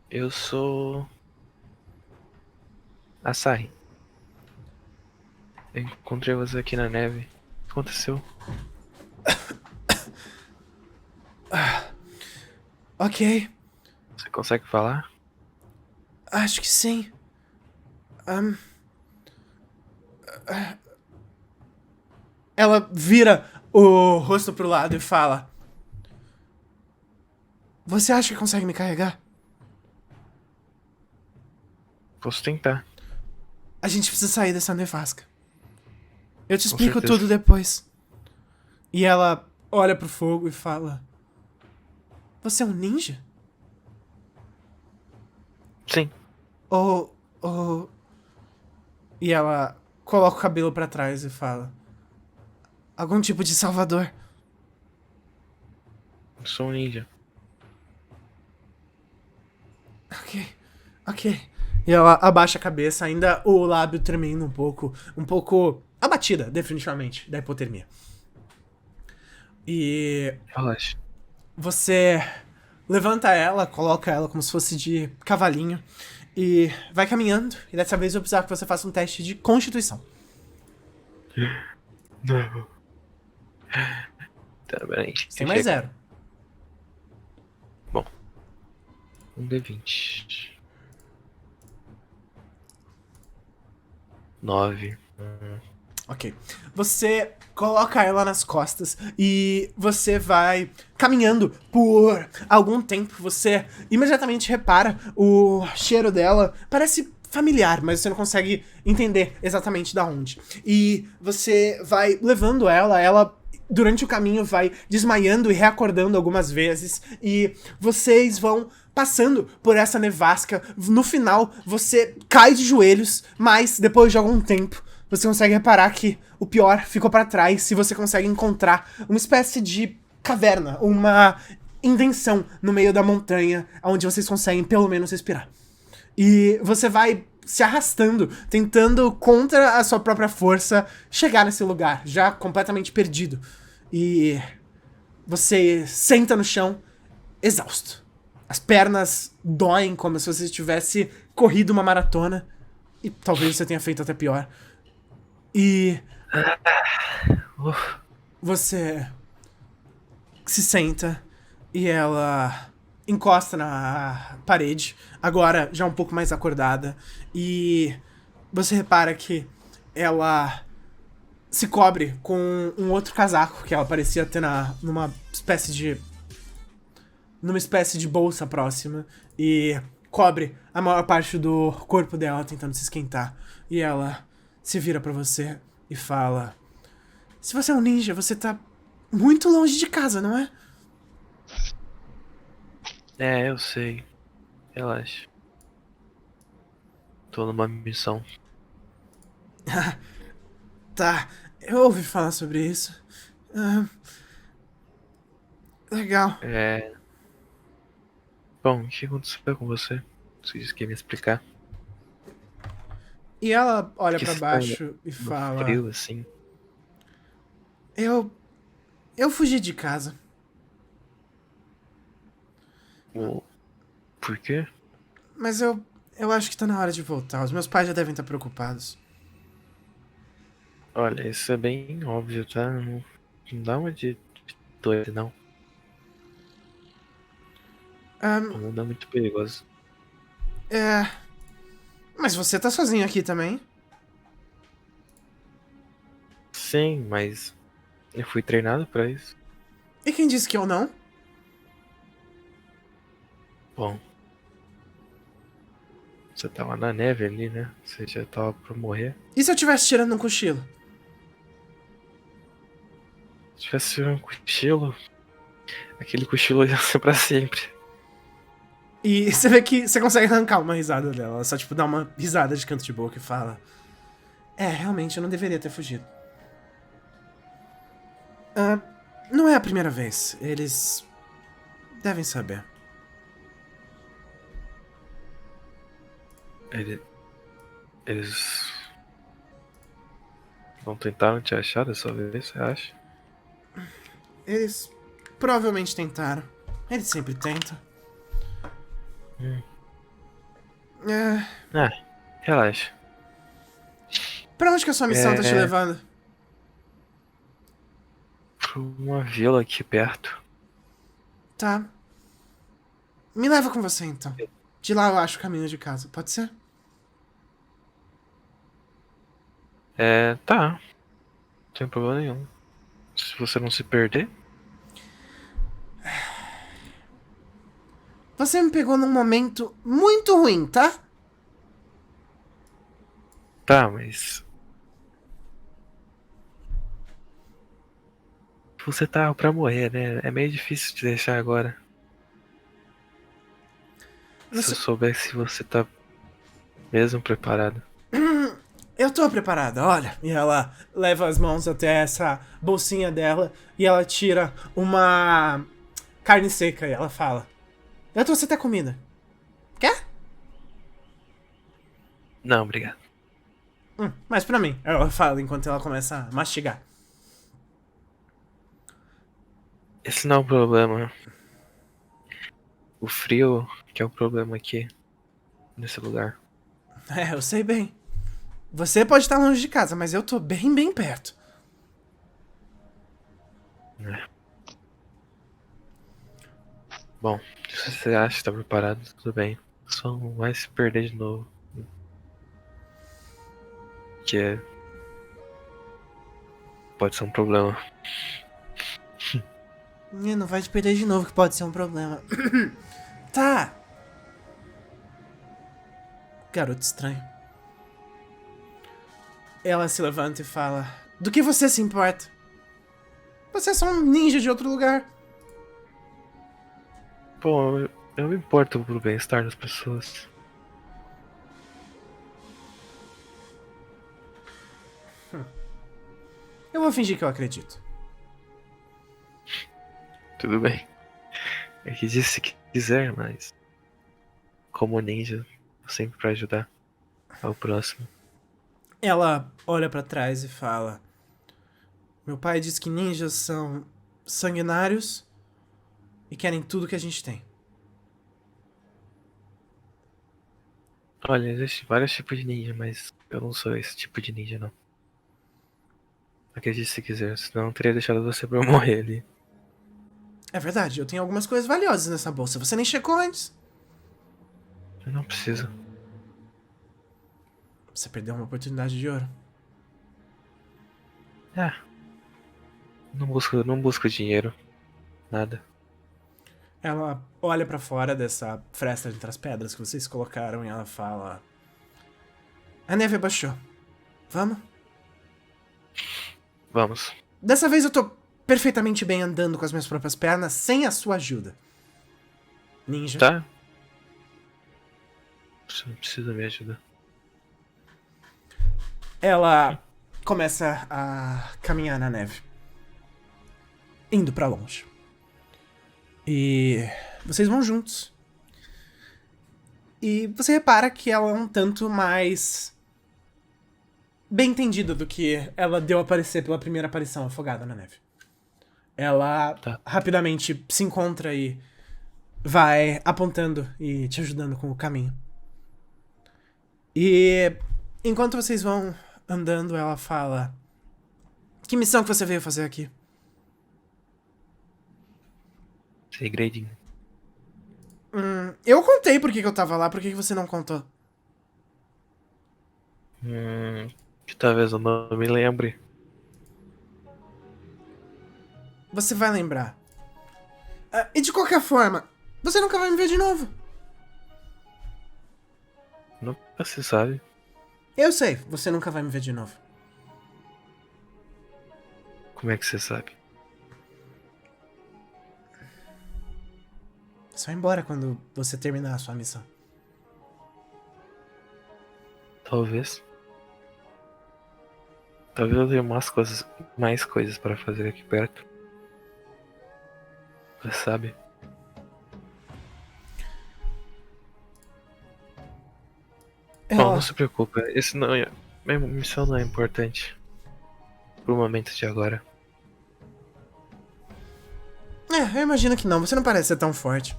Eu sou Asahi. Eu encontrei você aqui na neve. O que aconteceu? Ok, Você consegue falar? acho que sim. Ela vira o rosto pro lado e fala: Você acha que consegue me carregar? Posso tentar. A gente precisa sair dessa nevasca. Eu te Com explico certeza. tudo depois. E ela olha pro fogo e fala: Você é um ninja? Sim. Ou. E ela coloca o cabelo pra trás e fala: Algum tipo de salvador. Eu sou um ninja. Ok. E ela abaixa a cabeça, ainda o lábio tremendo um pouco abatida, definitivamente, da hipotermia. E Relaxa. você levanta ela, coloca ela como se fosse de cavalinho e vai caminhando. E dessa vez eu vou precisar que você faça um teste de constituição. Não. Tá bem. Você tem mais 0. Um D20. 9. Ok. Você coloca ela nas costas e você vai caminhando por algum tempo. Você imediatamente repara o cheiro dela. Parece familiar, mas você não consegue entender exatamente da onde. E você vai levando ela durante o caminho vai desmaiando e reacordando algumas vezes. E vocês vão passando por essa nevasca. No final, você cai de joelhos, mas depois de algum tempo você consegue reparar que o pior ficou pra trás e você consegue encontrar uma espécie de caverna, uma indenção no meio da montanha, onde vocês conseguem pelo menos respirar. E você vai se arrastando, tentando contra a sua própria força chegar nesse lugar, já completamente perdido. E você senta no chão, exausto. As pernas doem como se você tivesse corrido uma maratona. E talvez você tenha feito até pior. E você se senta e ela encosta na parede, agora já um pouco mais acordada, e você repara que ela se cobre com um outro casaco que ela parecia ter numa espécie de bolsa próxima, e cobre a maior parte do corpo dela tentando se esquentar. E ela se vira pra você e fala: se você é um ninja, você tá muito longe de casa, não é? É, eu sei. Relaxa. Tô numa missão. Tá, eu ouvi falar sobre isso. Legal. Bom, o que aconteceu com você? Você disse que ia me explicar. E ela olha Que pra você baixo e No fala: frio, assim. Eu fugi de casa. Por quê? Mas eu acho que tá na hora de voltar. Os meus pais já devem estar preocupados. Olha, isso é bem óbvio, tá? Não dá uma de doido, não. O mundo é muito perigoso. Mas você tá sozinho aqui também? Sim, mas eu fui treinado pra isso. E quem disse que eu não? Bom, você tava na neve ali, né? Você já tava pra morrer. E se eu tivesse tirando um cochilo? Se tivesse um cochilo, aquele cochilo ia ser pra sempre. E você vê que você consegue arrancar uma risada dela. Ela só, tipo, dá uma risada de canto de boca e fala: realmente, eu não deveria ter fugido. Não é a primeira vez. Eles devem saber. Eles não tentaram te achar dessa vez, você acha? Eles provavelmente tentaram. Eles sempre tentam. Relaxa. Pra onde que a sua missão tá te levando? Pra uma vila aqui perto. Tá. Me leva com você, então. De lá eu acho o caminho de casa, pode ser? Tá. Não tem problema nenhum. Se você não se perder. Você me pegou num momento muito ruim, tá? Tá, mas. Você tá pra morrer, né? É meio difícil te deixar agora. Se eu soubesse se você tá mesmo preparado. Eu tô preparada, olha. E ela leva as mãos até essa bolsinha dela e ela tira uma carne seca e ela fala: eu trouxe até comida. Quer? Não, obrigado. Mas pra mim, ela fala enquanto ela começa a mastigar. Esse não é o problema. O frio que é o problema aqui. Nesse lugar. Eu sei bem. Você pode estar longe de casa, mas eu tô bem, bem perto. Bom, se você acha que tá preparado, tudo bem. Só não vai se perder de novo. Que é. Pode ser um problema. Não vai te perder de novo, que pode ser um problema. Tá. Garoto estranho. Ela se levanta e fala: do que você se importa? Você é só um ninja de outro lugar. Bom, eu me importo pro bem-estar das pessoas. Eu vou fingir que eu acredito. Tudo bem. É que disse que quiser, mas. Como ninja, tô sempre pra ajudar ao próximo. Ela olha pra trás e fala: meu pai diz que ninjas são sanguinários e querem tudo que a gente tem. Olha, existem vários tipos de ninja, mas eu não sou esse tipo de ninja, não. Acredite se quiser, senão eu teria deixado você pra eu morrer ali. É verdade, eu tenho algumas coisas valiosas nessa bolsa. Você nem checou antes. Eu não preciso. Você perdeu uma oportunidade de ouro. Ah. Não busco dinheiro. Nada. Ela olha pra fora dessa fresta entre as pedras que vocês colocaram e ela fala: a neve abaixou. Vamos? Vamos. Dessa vez eu tô perfeitamente bem andando com as minhas próprias pernas sem a sua ajuda. Ninja. Tá? Você não precisa me ajudar. Ela começa a caminhar na neve, indo pra longe. E vocês vão juntos. E você repara que ela é um tanto mais bem entendida do que ela deu a parecer pela primeira aparição afogada na neve. Ela rapidamente se encontra e vai apontando e te ajudando com o caminho. E enquanto vocês vão andando, ela fala: que missão que você veio fazer aqui? Segredinho. Eu contei por que eu tava lá, por que você não contou? Que talvez eu não me lembre. Você vai lembrar. E de qualquer forma, você nunca vai me ver de novo. Nunca se sabe. Eu sei, você nunca vai me ver de novo. Como é que você sabe? Só ir embora quando você terminar a sua missão. Talvez. Talvez eu tenha mais coisas para fazer aqui perto. Você sabe? Bom, não se preocupe. Minha missão não é importante. Pro momento de agora. Eu imagino que não. Você não parece ser tão forte.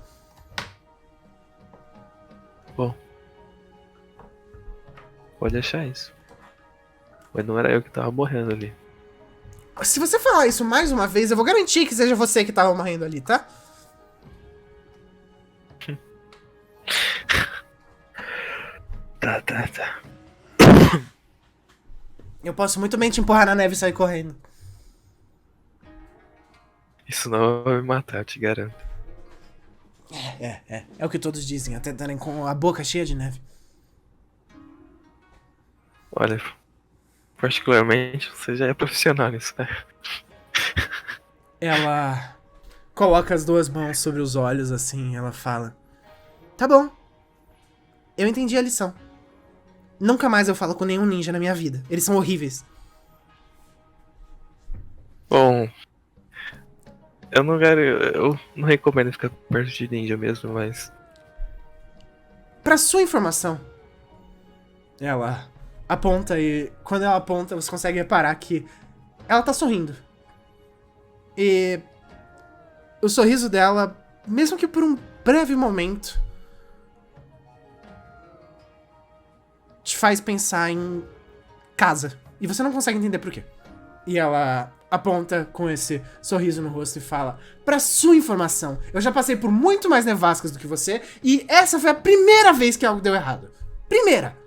Bom. Pode deixar isso. Mas não era eu que tava morrendo ali. Se você falar isso mais uma vez, eu vou garantir que seja você que tava morrendo ali, tá? Tá. Eu posso muito bem te empurrar na neve e sair correndo. Isso não vai me matar, eu te garanto. É o que todos dizem, até estarem com a boca cheia de neve. Olha, particularmente você já é profissional nisso, né? Ela coloca as duas mãos sobre os olhos assim, ela fala: tá bom. Eu entendi a lição. Nunca mais eu falo com nenhum ninja na minha vida. Eles são horríveis. Bom, eu não recomendo ficar perto de ninja mesmo, mas... Pra sua informação, ela aponta e quando ela aponta você consegue reparar que ela tá sorrindo. E o sorriso dela, mesmo que por um breve momento, te faz pensar em casa. E você não consegue entender por quê. E ela aponta com esse sorriso no rosto e fala: pra sua informação, eu já passei por muito mais nevascas do que você, e essa foi a primeira vez que algo deu errado. Primeira!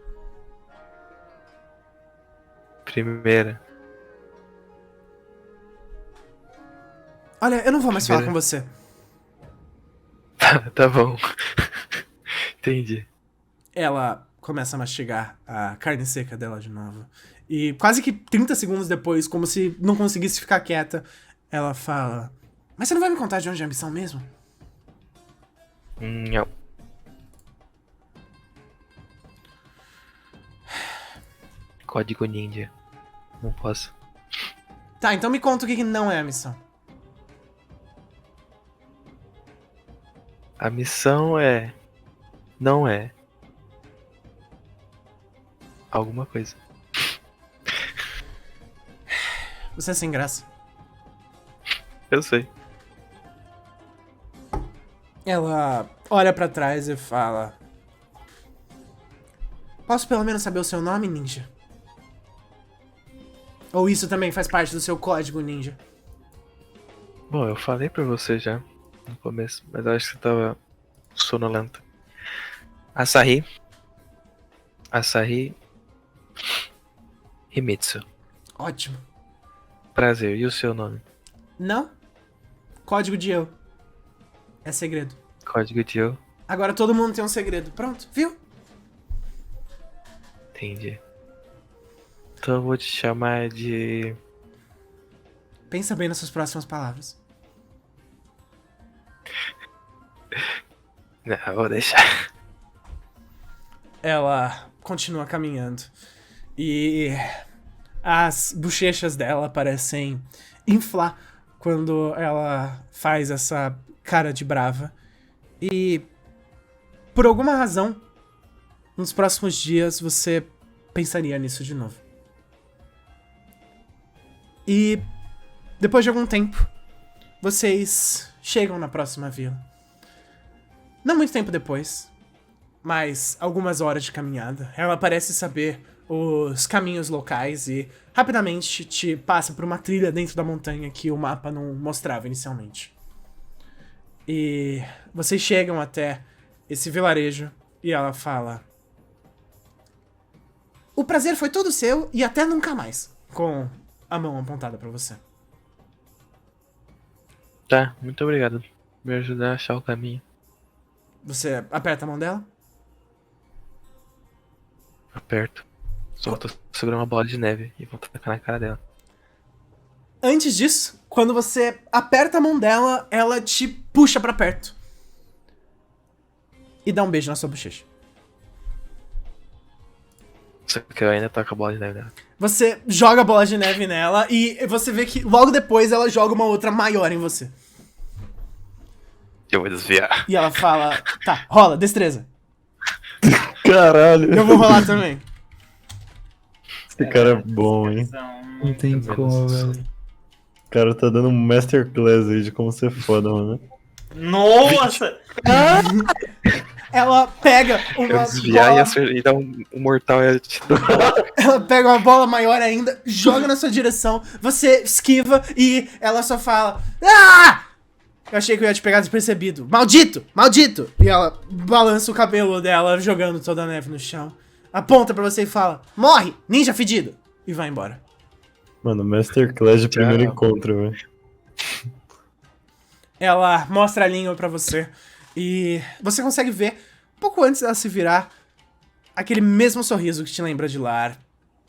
Primeira. Olha, eu não vou mais falar com você. Tá bom. Entendi. Ela começa a mastigar a carne seca dela de novo. E quase que 30 segundos depois, como se não conseguisse ficar quieta, ela fala: mas você não vai me contar de onde é a missão mesmo? Não. Código Ninja. Não posso. Tá, então me conta o que não é a missão. A missão é... Não é... Alguma coisa. Você é sem graça. Eu sei. Ela olha pra trás e fala: posso pelo menos saber o seu nome, ninja? Ou isso também faz parte do seu código, ninja? Bom, eu falei pra você já no começo, mas eu acho que você tava sonolento. Asahi Himitsu. Ótimo. Prazer, e o seu nome? Não? Código de eu. É segredo. Código de eu? Agora todo mundo tem um segredo. Pronto, viu? Entendi. Então eu vou te chamar de... Pensa bem nas suas próximas palavras. Não, eu vou deixar. Ela continua caminhando. E as bochechas dela parecem inflar quando ela faz essa cara de brava. E por alguma razão, nos próximos dias você pensaria nisso de novo. E depois de algum tempo, vocês chegam na próxima vila. Não muito tempo depois, mas algumas horas de caminhada. Ela parece saber os caminhos locais e rapidamente te passa por uma trilha dentro da montanha que o mapa não mostrava inicialmente. E vocês chegam até esse vilarejo e ela fala: o prazer foi todo seu e até nunca mais. Com a mão apontada pra você. Tá, muito obrigado por me ajudar a achar o caminho. Você aperta a mão dela? Aperto. Só tô segurando uma bola de neve e vou tacar na cara dela. Antes disso, quando você aperta a mão dela, ela te puxa pra perto. E dá um beijo na sua bochecha. Só que eu ainda taco a bola de neve nela. Você joga a bola de neve nela e você vê que logo depois ela joga uma outra maior em você. Eu vou desviar. E ela fala: tá, rola, destreza. Caralho. Eu vou rolar também. Esse cara é bom, hein? Não tem como, velho. O cara tá dando um masterclass aí de como ser foda, mano. Nossa! Ela pega Eu uma desviar bola, e dar um mortal e te dar ela pega uma bola maior ainda, joga na sua direção, você esquiva e ela só fala: ah! Eu achei que eu ia te pegar despercebido. Maldito! Maldito! E ela balança o cabelo dela, jogando toda a neve no chão. Aponta pra você e fala: morre, ninja fedido! E vai embora. Mano, masterclass de primeiro Tchau. encontro, velho. Ela mostra a língua pra você e você consegue ver, pouco antes dela se virar, aquele mesmo sorriso que te lembra de Lar.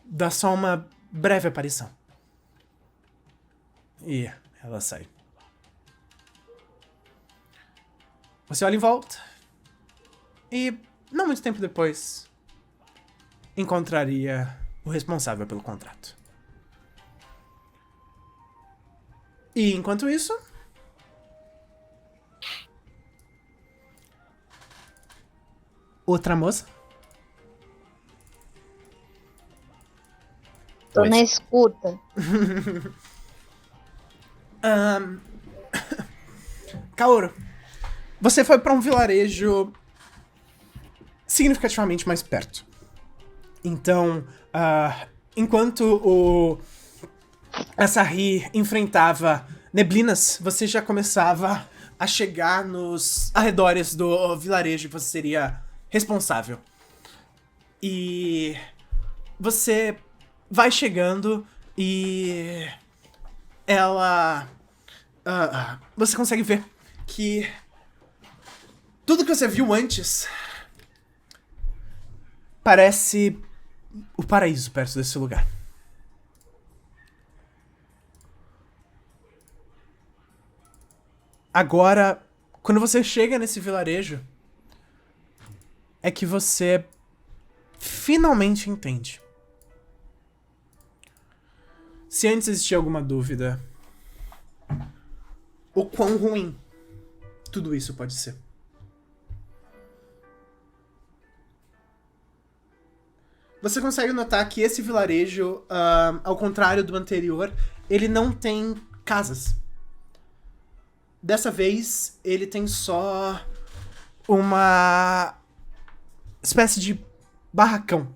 Dá só uma breve aparição. E ela sai. Você olha em volta e, não muito tempo depois, encontraria o responsável pelo contrato. E enquanto isso, outra moça Tô na escuta. Kaoru, você foi pra um vilarejo significativamente mais perto. Então, enquanto a Sarri enfrentava neblinas, você já começava a chegar nos arredores do vilarejo que você seria responsável. E você vai chegando e ela... você consegue ver que tudo que você viu antes parece o paraíso perto desse lugar. Agora, quando você chega nesse vilarejo, é que você finalmente entende. Se antes existia alguma dúvida, o quão ruim tudo isso pode ser. Você consegue notar que esse vilarejo, ao contrário do anterior, ele não tem casas. Dessa vez, ele tem só uma espécie de barracão.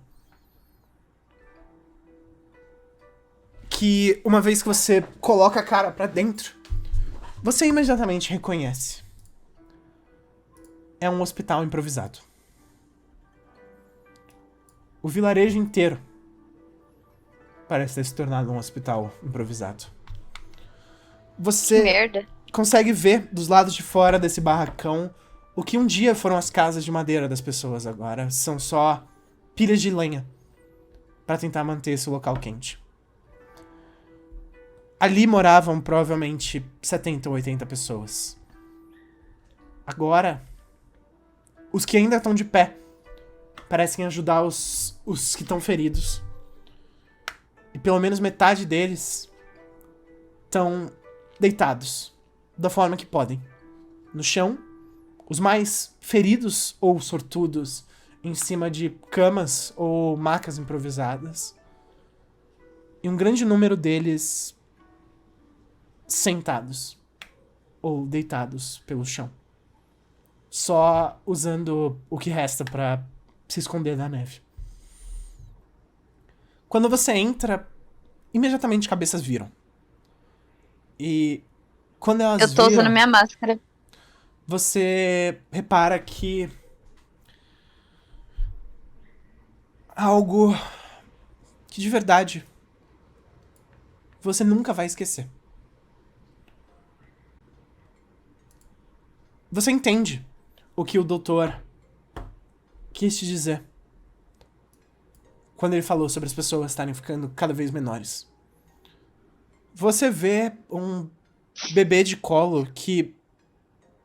Que, uma vez que você coloca a cara pra dentro, você imediatamente reconhece. É um hospital improvisado. O vilarejo inteiro parece ter se tornado um hospital improvisado. Você Que merda. consegue ver dos lados de fora desse barracão o que um dia foram as casas de madeira das pessoas agora. São só pilhas de lenha para tentar manter esse local quente. Ali moravam provavelmente 70 ou 80 pessoas. Agora, os que ainda estão de pé parecem ajudar os que estão feridos. E pelo menos metade deles estão deitados da forma que podem. No chão, os mais feridos ou sortudos em cima de camas ou macas improvisadas. E um grande número deles sentados ou deitados pelo chão. Só usando o que resta pra se esconder da neve. Quando você entra, imediatamente cabeças viram. E quando elas Eu tô viram, usando minha máscara. você repara que algo que de verdade você nunca vai esquecer. Você entende o que o doutor quis te dizer quando ele falou sobre as pessoas estarem ficando cada vez menores. Você vê um bebê de colo que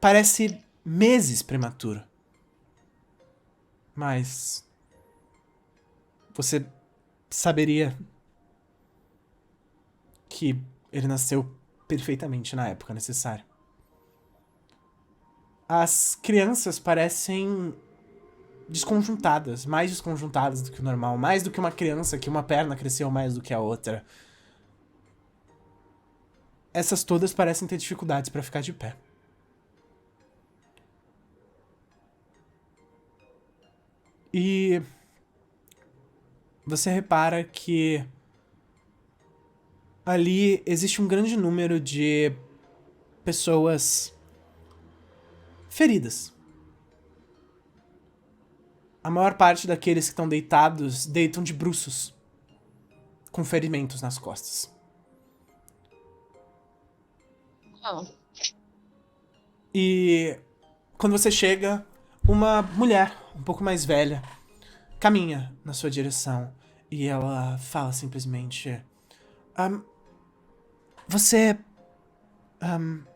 parece meses prematuro. Mas você saberia que ele nasceu perfeitamente na época necessária. As crianças parecem desconjuntadas, mais desconjuntadas do que o normal, mais do que uma criança que uma perna cresceu mais do que a outra. Essas todas parecem ter dificuldades pra ficar de pé. E você repara que ali existe um grande número de pessoas feridas. A maior parte daqueles que estão deitados deitam de bruços, com ferimentos nas costas. E quando você chega, uma mulher, um pouco mais velha, caminha na sua direção e ela fala simplesmente: você...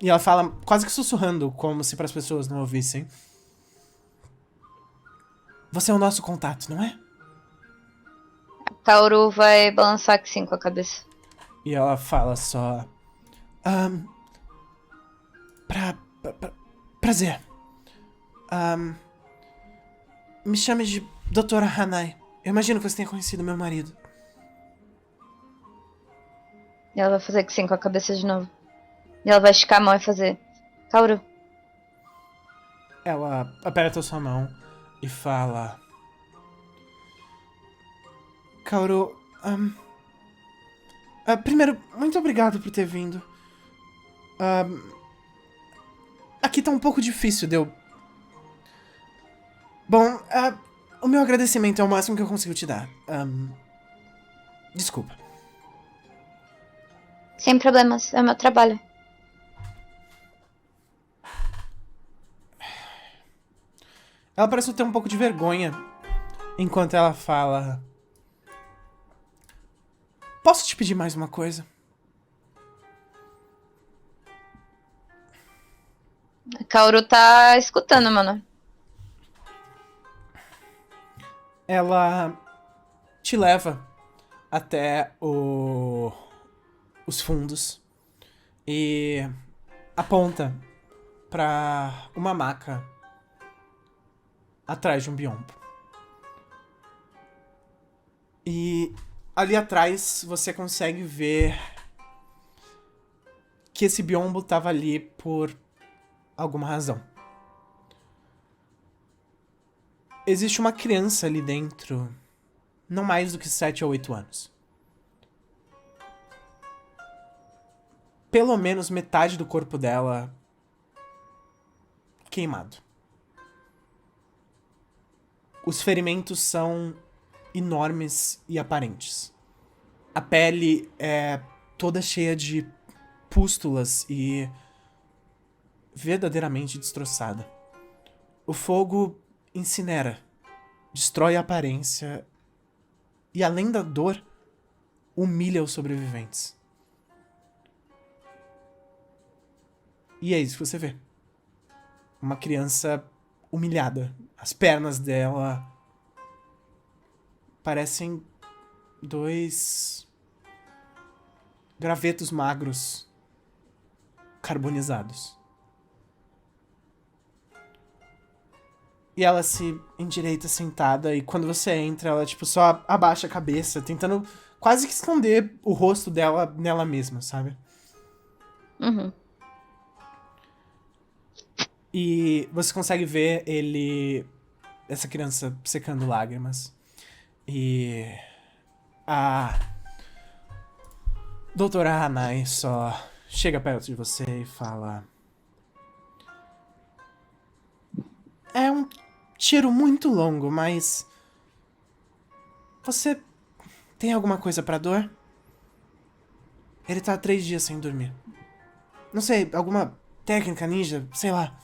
e ela fala quase que sussurrando, como se para as pessoas não ouvissem. Você é o nosso contato, não é? Kaoru vai balançar que sim com a cabeça. E ela fala só... prazer. Me chame de Doutora Hanai. Eu imagino que você tenha conhecido meu marido. E ela vai fazer que sim com a cabeça de novo. E ela vai esticar a mão e fazer... Kaoru. Ela aperta sua mão e fala... Kaoru, Primeiro, muito obrigado por ter vindo. Aqui tá um pouco difícil, deu. Bom, o meu agradecimento é o máximo que eu consigo te dar. Desculpa. Sem problemas, é o meu trabalho. Ela parece ter um pouco de vergonha enquanto ela fala. Posso te pedir mais uma coisa? A Kaoru tá escutando, mano. Ela te leva até os fundos e aponta pra uma maca atrás de um biombo. E ali atrás você consegue ver que esse biombo tava ali por alguma razão. Existe uma criança ali dentro, não mais do que 7 ou 8 anos. Pelo menos metade do corpo dela queimado. Os ferimentos são enormes e aparentes. A pele é toda cheia de pústulas e verdadeiramente destroçada. O fogo incinera, destrói a aparência e, além da dor, humilha os sobreviventes. E é isso que você vê. Uma criança humilhada. As pernas dela parecem 2 gravetos magros carbonizados. E ela se endireita sentada, e quando você entra, ela tipo só abaixa a cabeça, tentando quase que esconder o rosto dela nela mesma, sabe? Uhum. E você consegue ver essa criança secando lágrimas. E a doutora Hanai só chega perto de você e fala: é um tiro muito longo, mas você tem alguma coisa pra dor? Ele tá há 3 dias sem dormir. Não sei, alguma técnica ninja, sei lá.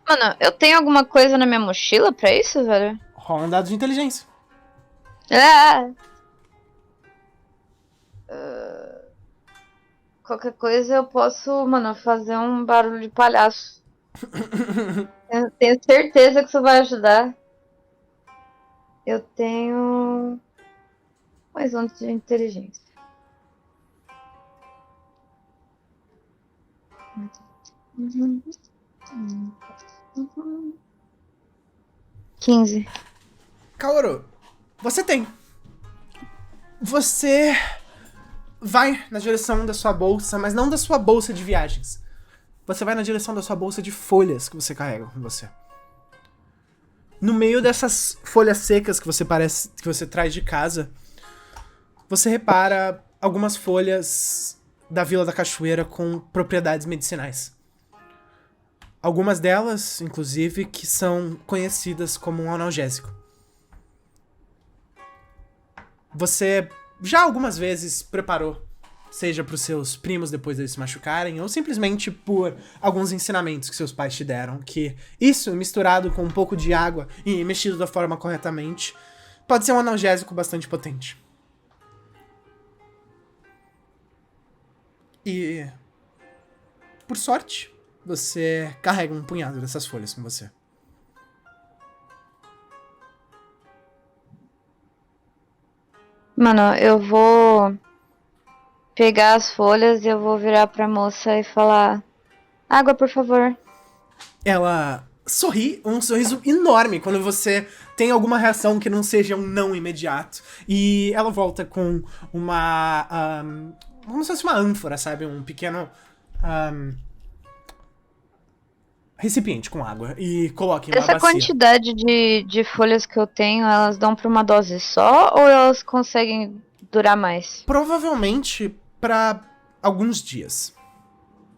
Mano, eu tenho alguma coisa na minha mochila pra isso, velho? Rola um dado de inteligência. Ah! Qualquer coisa eu posso, mano, fazer um barulho de palhaço. Eu tenho certeza que isso vai ajudar. Eu tenho mais um de inteligência. Uhum. 15. Kaoru, você tem. Você vai na direção da sua bolsa, mas não da sua bolsa de viagens. Você vai na direção da sua bolsa de folhas que você carrega com você. No meio dessas folhas secas que você traz de casa, você repara algumas folhas da Vila da Cachoeira com propriedades medicinais. Algumas delas, inclusive, que são conhecidas como um analgésico. Você já algumas vezes preparou, seja para os seus primos depois deles se machucarem, ou simplesmente por alguns ensinamentos que seus pais te deram, que isso, misturado com um pouco de água e mexido da forma corretamente, pode ser um analgésico bastante potente. E, por sorte, você carrega um punhado dessas folhas com você. Mano, eu vou pegar as folhas e eu vou virar pra moça e falar: água, por favor. Ela sorri, um sorriso enorme quando você tem alguma reação que não seja um não imediato. E ela volta com uma... como se fosse uma ânfora, sabe? Um pequeno... recipiente com água e coloque em uma Essa bacia. quantidade de folhas que eu tenho, elas dão pra uma dose só? Ou elas conseguem durar mais? Provavelmente pra alguns dias.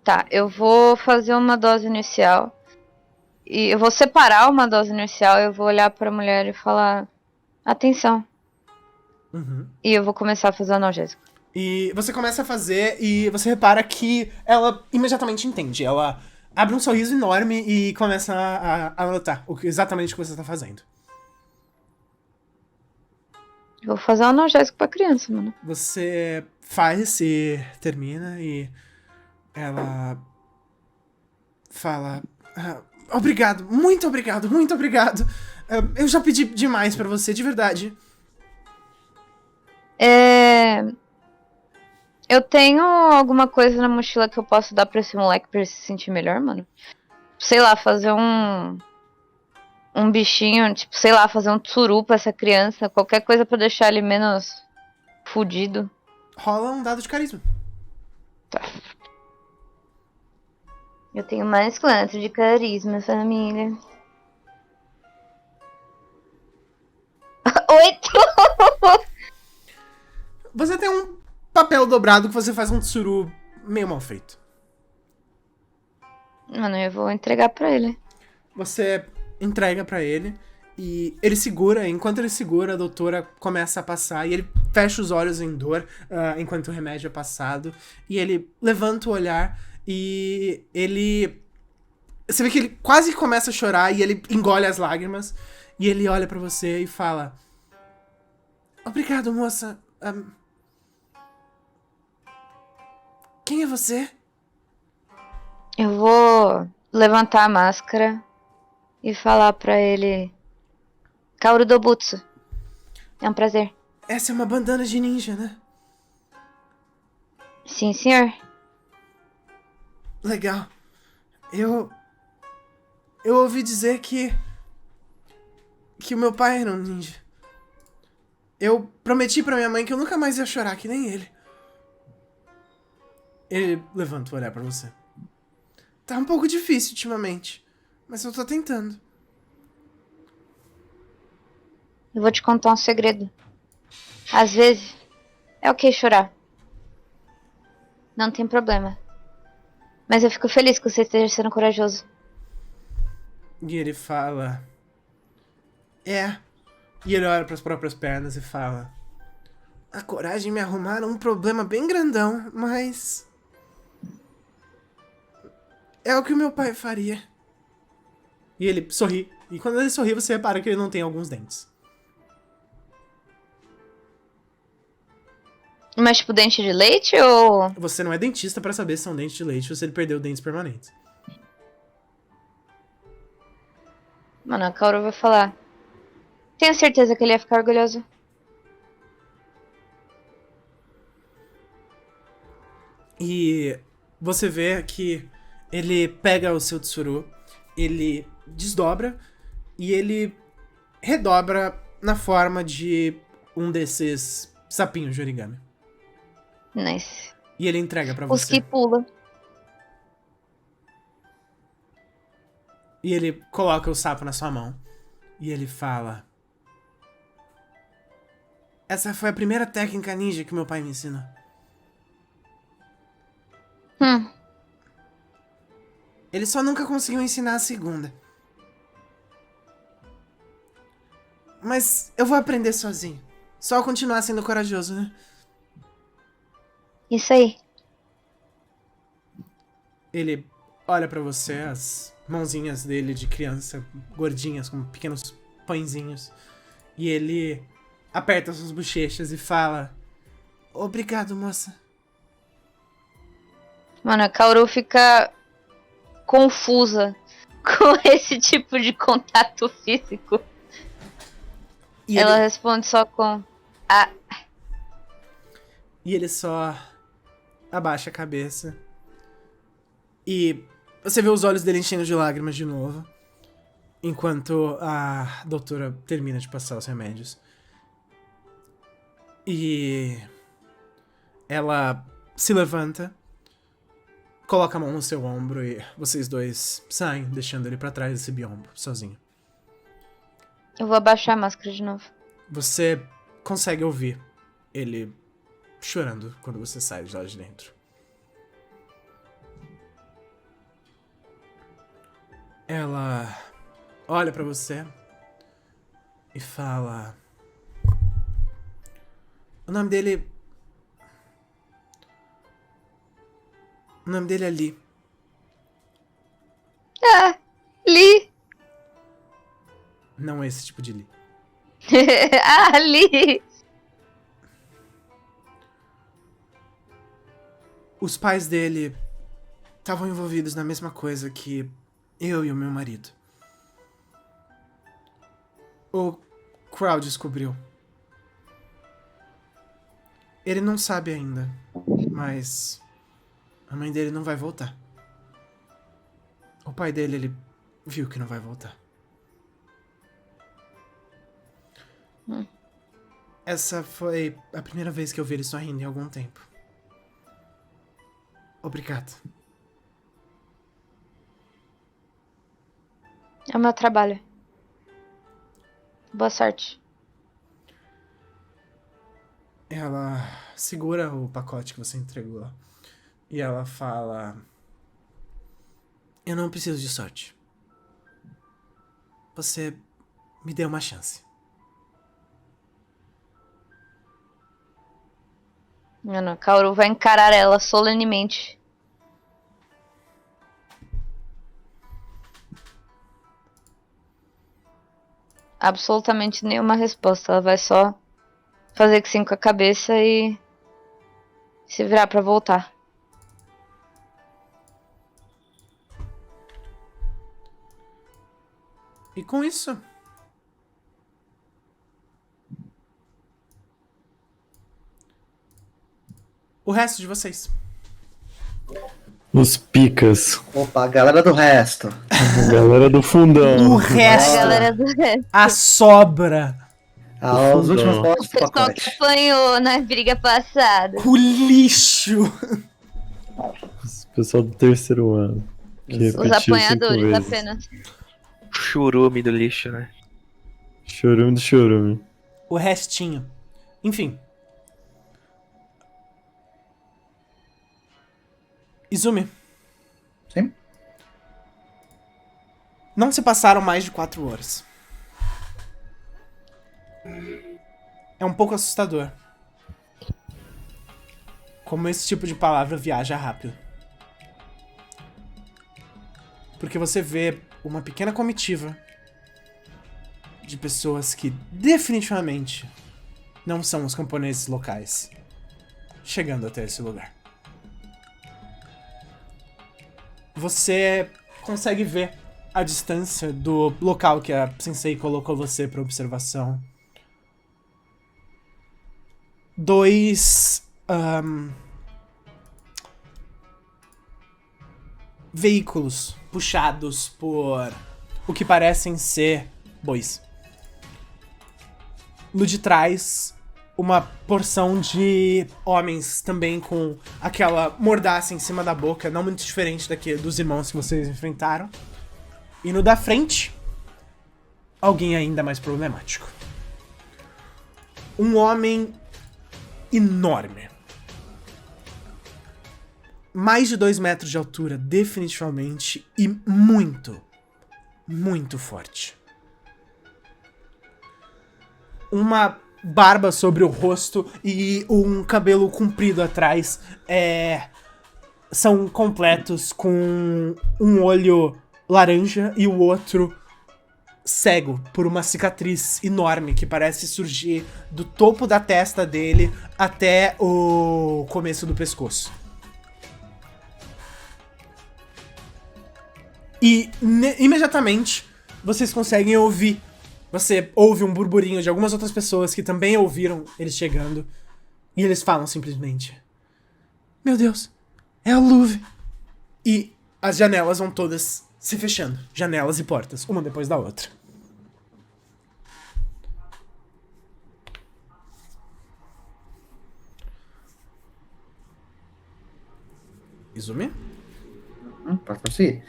Tá, eu vou fazer uma dose inicial. E eu vou separar uma dose inicial. Eu vou olhar pra mulher e falar: atenção. Uhum. E eu vou começar a fazer o analgésico. E você começa a fazer e você repara que ela imediatamente entende. Ela abre um sorriso enorme e começa a anotar exatamente o que você tá fazendo. Eu vou fazer um analgésico pra criança, mano. Você faz e termina e ela fala: obrigado, muito obrigado, muito obrigado. Eu já pedi demais pra você, de verdade. Eu tenho alguma coisa na mochila que eu posso dar pra esse moleque pra ele se sentir melhor, mano? Sei lá, fazer um bichinho, tipo, sei lá, fazer um tsuru pra essa criança. Qualquer coisa pra deixar ele menos fudido. Rola um dado de carisma. Eu tenho mais 4 de carisma, família. 8! Você tem um papel dobrado que você faz um tsuru meio mal feito. Mano, eu vou entregar pra ele. Você entrega pra ele e ele segura. Enquanto ele segura, a doutora começa a passar e ele fecha os olhos em dor enquanto o remédio é passado. E ele levanta o olhar e ele... Você vê que ele quase começa a chorar e ele engole as lágrimas. E ele olha pra você e fala: obrigado, moça. Quem é você? Eu vou levantar a máscara e falar pra ele: Kaoru Dobutsu. É um prazer. Essa é uma bandana de ninja, né? Sim, senhor. Legal. Eu ouvi dizer que o meu pai era um ninja. Eu prometi pra minha mãe que eu nunca mais ia chorar que nem ele. Ele levanta o olhar pra você. Tá um pouco difícil ultimamente, mas eu tô tentando. Eu vou te contar um segredo. Às vezes, é ok chorar. Não tem problema. Mas eu fico feliz que você esteja sendo corajoso. E ele fala... E ele olha pras próprias pernas e fala: a coragem me arrumaram um problema bem grandão, mas... é o que o meu pai faria. E ele sorri. E quando ele sorri, você repara que ele não tem alguns dentes. Mas tipo dente de leite ou... Você não é dentista pra saber se são dentes de leite ou se ele perdeu dentes permanentes. Mano, a Kaoru vai falar: tenho certeza que ele ia ficar orgulhoso. E você vê que ele pega o seu tsuru, ele desdobra e ele redobra na forma de um desses sapinhos de origami. Nice. E ele entrega pra Os você. que pula. E ele coloca o sapo na sua mão. E ele fala: essa foi a primeira técnica ninja que meu pai me ensinou. Ele só nunca conseguiu ensinar a segunda. Mas eu vou aprender sozinho. Só continuar sendo corajoso, né? Isso aí. Ele olha pra você, as mãozinhas dele de criança, gordinhas, com pequenos pãezinhos. E ele aperta suas bochechas e fala: obrigado, moça. Mano, a Kaoru fica confusa com esse tipo de contato físico. E Ela ele, responde só com... e ele só abaixa a cabeça. E você vê os olhos dele enchendo de lágrimas de novo. Enquanto a doutora termina de passar os remédios. E ela se levanta, coloca a mão no seu ombro e vocês dois saem, deixando ele pra trás desse biombo, sozinho. Eu vou abaixar a máscara de novo. Você consegue ouvir ele chorando quando você sai de lá de dentro. Ela olha pra você e fala: O nome dele é Lee. Ah, Lee. Não é esse tipo de Lee. Ah, Lee. Os pais dele estavam envolvidos na mesma coisa que eu e o meu marido. O Crow descobriu. Ele não sabe ainda, mas a mãe dele não vai voltar. O pai dele, ele viu que não vai voltar. Essa foi a primeira vez que eu vi ele sorrindo em algum tempo. Obrigado. É o meu trabalho. Boa sorte. Ela segura o pacote que você entregou e ela fala: Eu não preciso de sorte. Você me deu uma chance. Mano, Kaoru vai encarar ela solenemente. Absolutamente nenhuma resposta. Ela vai só fazer que sim com a cabeça e se virar pra voltar. E com isso, o resto de vocês. Os picas. Opa, a galera do resto. Galera do fundão. O A resto, galera do resto. a sobra, Os últimos postos do Pessoal que pacote. apanhou na briga passada. o lixo. O pessoal do terceiro ano. Que Os repetiu 5 apanhadores vezes. apenas. Churume do lixo, né? Chorume do chorume. O restinho. Enfim. Izumi. Sim? Não se passaram mais de 4 horas. É um pouco assustador como esse tipo de palavra viaja rápido. Porque você vê uma pequena comitiva de pessoas que definitivamente não são os camponeses locais chegando até esse lugar. Você consegue ver a distância do local que a Sensei colocou você para observação. 2 veículos puxados por o que parecem ser bois. No de trás, uma porção de homens também com aquela mordaça em cima da boca, não muito diferente dos irmãos que vocês enfrentaram. E no da frente, alguém ainda mais problemático. Um homem enorme. Mais de 2 metros de altura, definitivamente, e muito, muito forte. Uma barba sobre o rosto e um cabelo comprido atrás são completos, com um olho laranja e o outro cego por uma cicatriz enorme que parece surgir do topo da testa dele até o começo do pescoço. E imediatamente vocês conseguem ouvir. Você ouve um burburinho de algumas outras pessoas que também ouviram eles chegando. E eles falam simplesmente: Meu Deus, é a Luve. E as janelas vão todas se fechando. Janelas e portas, uma depois da outra. Izumi? Pode prosseguir.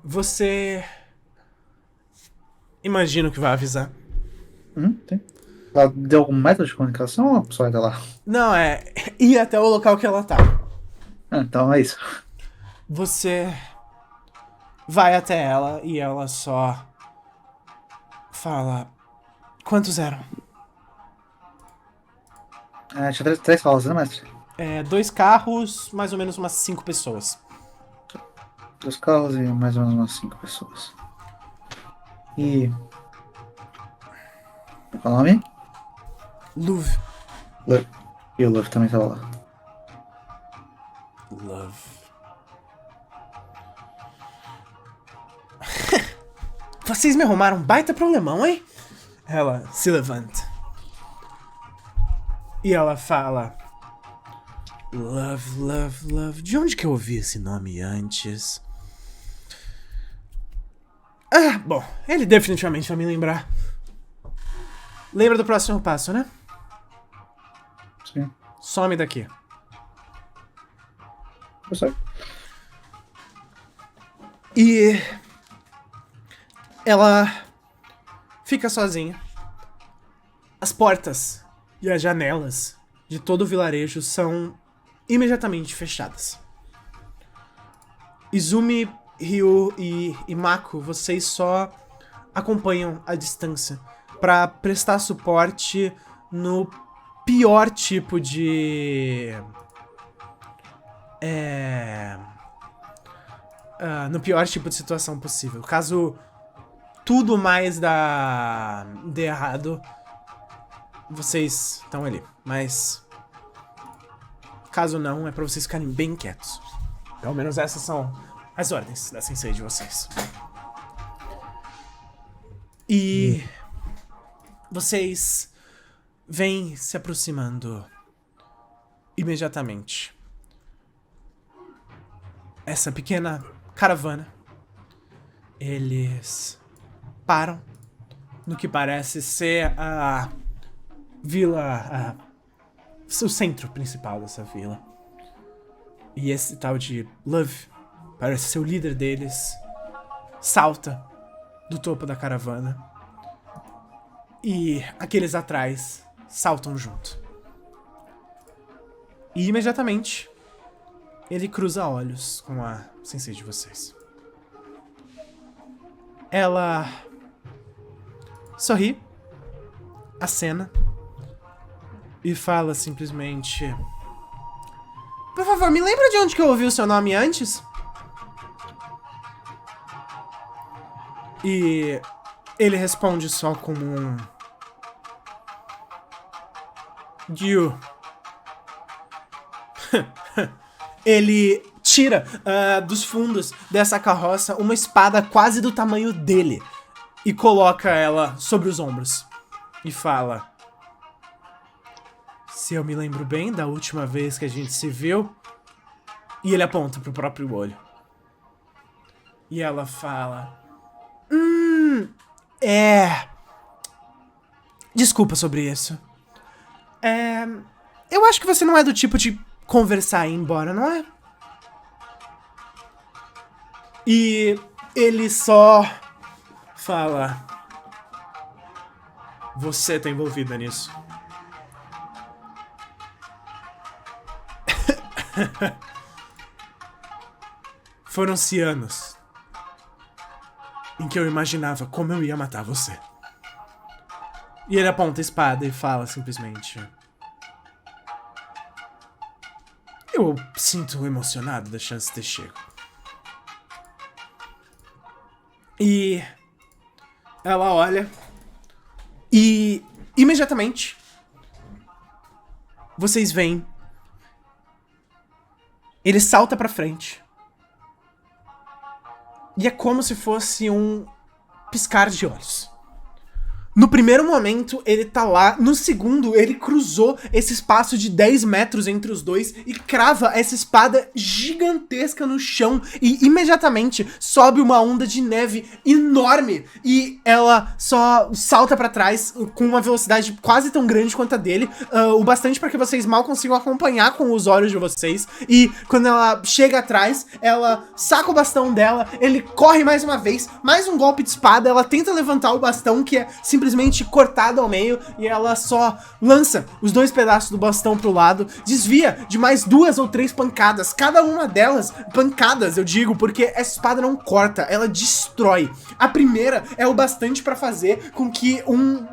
Você imagina que vai avisar. Sim. Ela deu algum método de comunicação ou a pessoa ainda lá? Não, é ir até o local que ela tá. Então é isso. Você vai até ela e ela só fala... Quantos eram? Tinha três falas, né, mestre? 2 carros, mais ou menos umas 5 pessoas. 2 carros e mais ou menos umas 5 pessoas. E... Qual é o nome? Luve. E o Luffy também tava lá. Love. Vocês me arrumaram um baita problemão, hein? Ela se levanta. E ela fala... Love, love, love. De onde que eu ouvi esse nome antes? Ah, bom. Ele definitivamente vai me lembrar. Lembra do próximo passo, né? Sim. Some daqui. Eu sei. E... ela fica sozinha. As portas e as janelas de todo o vilarejo são imediatamente fechadas. Izumi, Ryu e Mako, vocês só acompanham à distância pra prestar suporte no pior tipo de... no pior tipo de situação possível. Caso tudo mais dê errado, vocês estão ali. Mas caso não, é pra vocês ficarem bem quietos. Pelo menos essas são as ordens da sensei de vocês. E vocês vêm se aproximando imediatamente. Essa pequena caravana. Eles param no que parece ser a vila, o centro principal dessa vila. E esse tal de Love, parece ser o líder deles, salta do topo da caravana. E aqueles atrás saltam junto. E imediatamente ele cruza olhos com a sensei de vocês. Ela sorri, acena e fala simplesmente: por favor, me lembra de onde que eu ouvi o seu nome antes? E ele responde só com um... Gyu. Ele tira dos fundos dessa carroça uma espada quase do tamanho dele e coloca ela sobre os ombros e fala: se eu me lembro bem da última vez que a gente se viu. E ele aponta pro próprio olho. E ela fala: desculpa sobre isso. Eu acho que você não é do tipo de conversar e ir embora, não é? E ele só fala: você tá envolvida nisso. Foram-se anos em que eu imaginava como eu ia matar você. E ele aponta a espada e fala simplesmente: eu sinto emocionado da chance de ter chego. E ela olha e imediatamente vocês veem ele salta pra frente. E é como se fosse um piscar de olhos. No primeiro momento, ele tá lá. No segundo, ele cruzou esse espaço de 10 metros entre os dois e crava essa espada gigantesca no chão. E imediatamente sobe uma onda de neve enorme. E ela só salta pra trás com uma velocidade quase tão grande quanto a dele. O bastante para que vocês mal consigam acompanhar com os olhos de vocês. E quando ela chega atrás, ela saca o bastão dela. Ele corre mais uma vez. Mais um golpe de espada. Ela tenta levantar o bastão, que é simplesmente simplesmente cortada ao meio e ela só lança os 2 pedaços do bastão pro lado, desvia de mais 2 ou 3 pancadas, cada uma delas, pancadas eu digo, porque essa espada não corta, ela destrói. A primeira é o bastante pra fazer com que um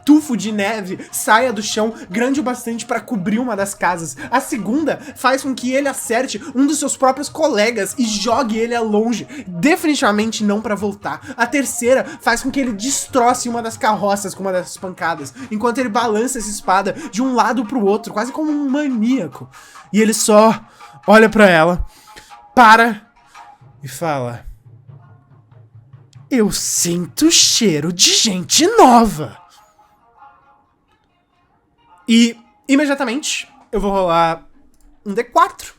tufo de neve saia do chão, grande o bastante pra cobrir uma das casas. A segunda faz com que ele acerte um dos seus próprios colegas e jogue ele a longe, definitivamente não pra voltar. A terceira faz com que ele destroce uma das carroças com uma dessas pancadas, enquanto ele balança essa espada de um lado pro outro, quase como um maníaco. E ele só olha pra ela, para e fala: eu sinto cheiro de gente nova. E, imediatamente, eu vou rolar um D4.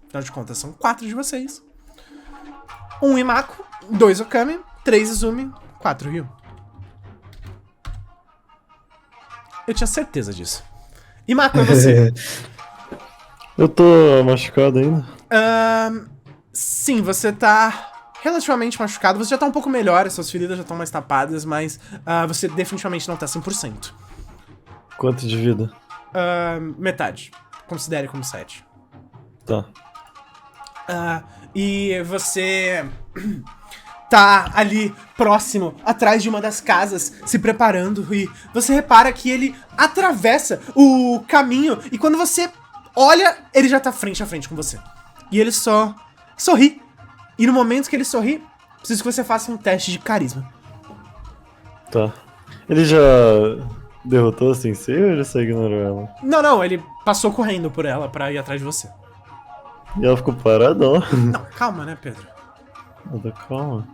Afinal de contas, são 4 de vocês. 1 Imako, 2 Okami, 3 Izumi, 4 Ryu. Eu tinha certeza disso. Imako, é você. Eu tô machucado ainda. Sim, você tá relativamente machucado. Você já tá um pouco melhor, as suas feridas já estão mais tapadas, mas você definitivamente não tá 100%. Quanto de vida? Metade. Considere como 7. Tá. E você tá ali próximo, atrás de uma das casas, se preparando, e você repara que ele atravessa o caminho, e quando você olha, ele já tá frente a frente com você. E ele só sorri. E no momento que ele sorri, preciso que você faça um teste de carisma. Tá. Ele já derrotou a Sensei ou ele só ignorou ela? Não, ele passou correndo por ela pra ir atrás de você. E ela ficou parada, ó. Não, calma, né, Pedro? Calma.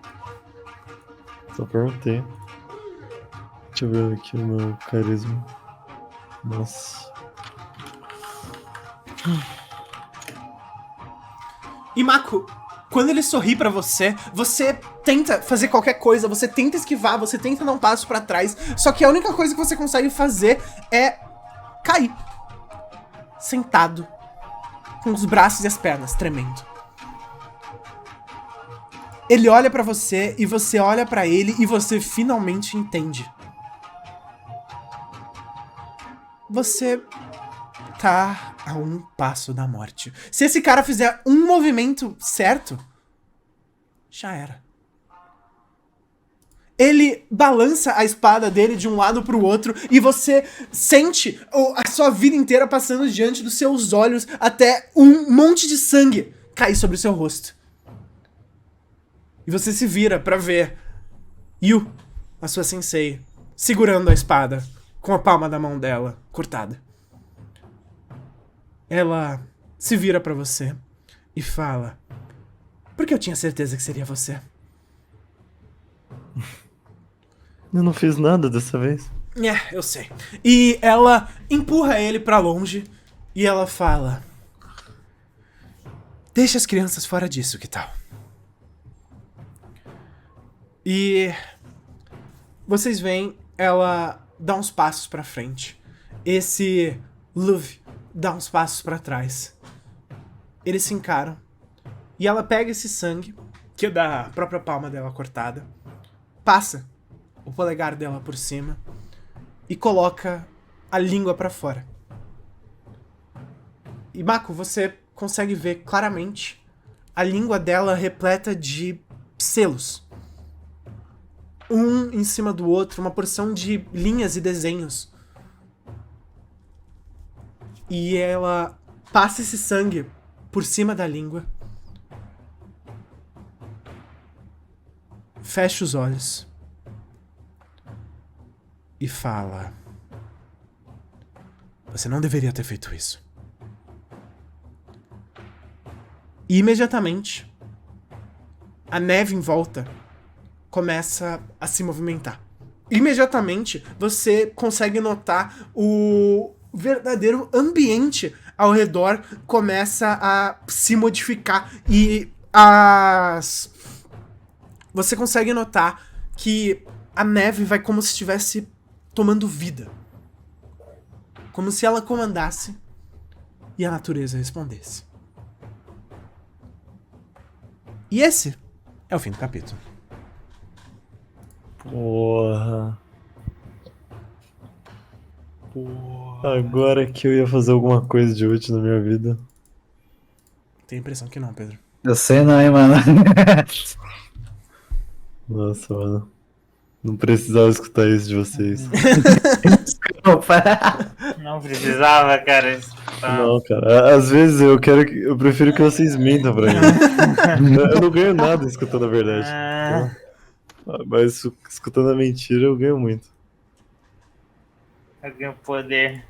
Só perguntei. Deixa eu ver aqui o meu carisma. Nossa. Imako, quando ele sorri pra você, você tenta fazer qualquer coisa, você tenta esquivar, você tenta dar um passo pra trás, só que a única coisa que você consegue fazer é cair. Sentado, com os braços e as pernas tremendo. Ele olha pra você e você olha pra ele e você finalmente entende. Você tá a um passo da morte. Se esse cara fizer um movimento certo, já era. Ele balança a espada dele de um lado pro outro e você sente a sua vida inteira passando diante dos seus olhos até um monte de sangue cair sobre o seu rosto. E você se vira pra ver Yu, a sua sensei, segurando a espada com a palma da mão dela cortada. Ela se vira pra você e fala: por que eu tinha certeza que seria você? Eu não fiz nada dessa vez. Eu sei. E ela empurra ele pra longe e ela fala: deixa as crianças fora disso, que tal? E vocês veem ela dá uns passos pra frente. Esse Luv dá uns passos pra trás. Eles se encaram. E ela pega esse sangue, que é da própria palma dela cortada, passa o polegar dela por cima e coloca a língua pra fora. E Mako, você consegue ver claramente a língua dela repleta de selos. Um em cima do outro, uma porção de linhas e desenhos. E ela passa esse sangue por cima da língua. Fecha os olhos. E fala: você não deveria ter feito isso. E imediatamente, a neve em volta começa a se movimentar. Imediatamente, você consegue notar o verdadeiro ambiente ao redor começa a se modificar e você consegue notar que a neve vai como se estivesse tomando vida. Como se ela comandasse e a natureza respondesse. E esse é o fim do capítulo. Porra. Agora que eu ia fazer alguma coisa de útil na minha vida. Tenho a impressão que não, Pedro. Eu sei não, hein, mano. Nossa, mano. Não precisava escutar isso de vocês. Desculpa. Não precisava, cara. Não, cara. Às vezes eu prefiro que vocês mintam pra mim. Eu não ganho nada escutando a verdade. Mas escutando a mentira eu ganho muito. Eu ganho poder.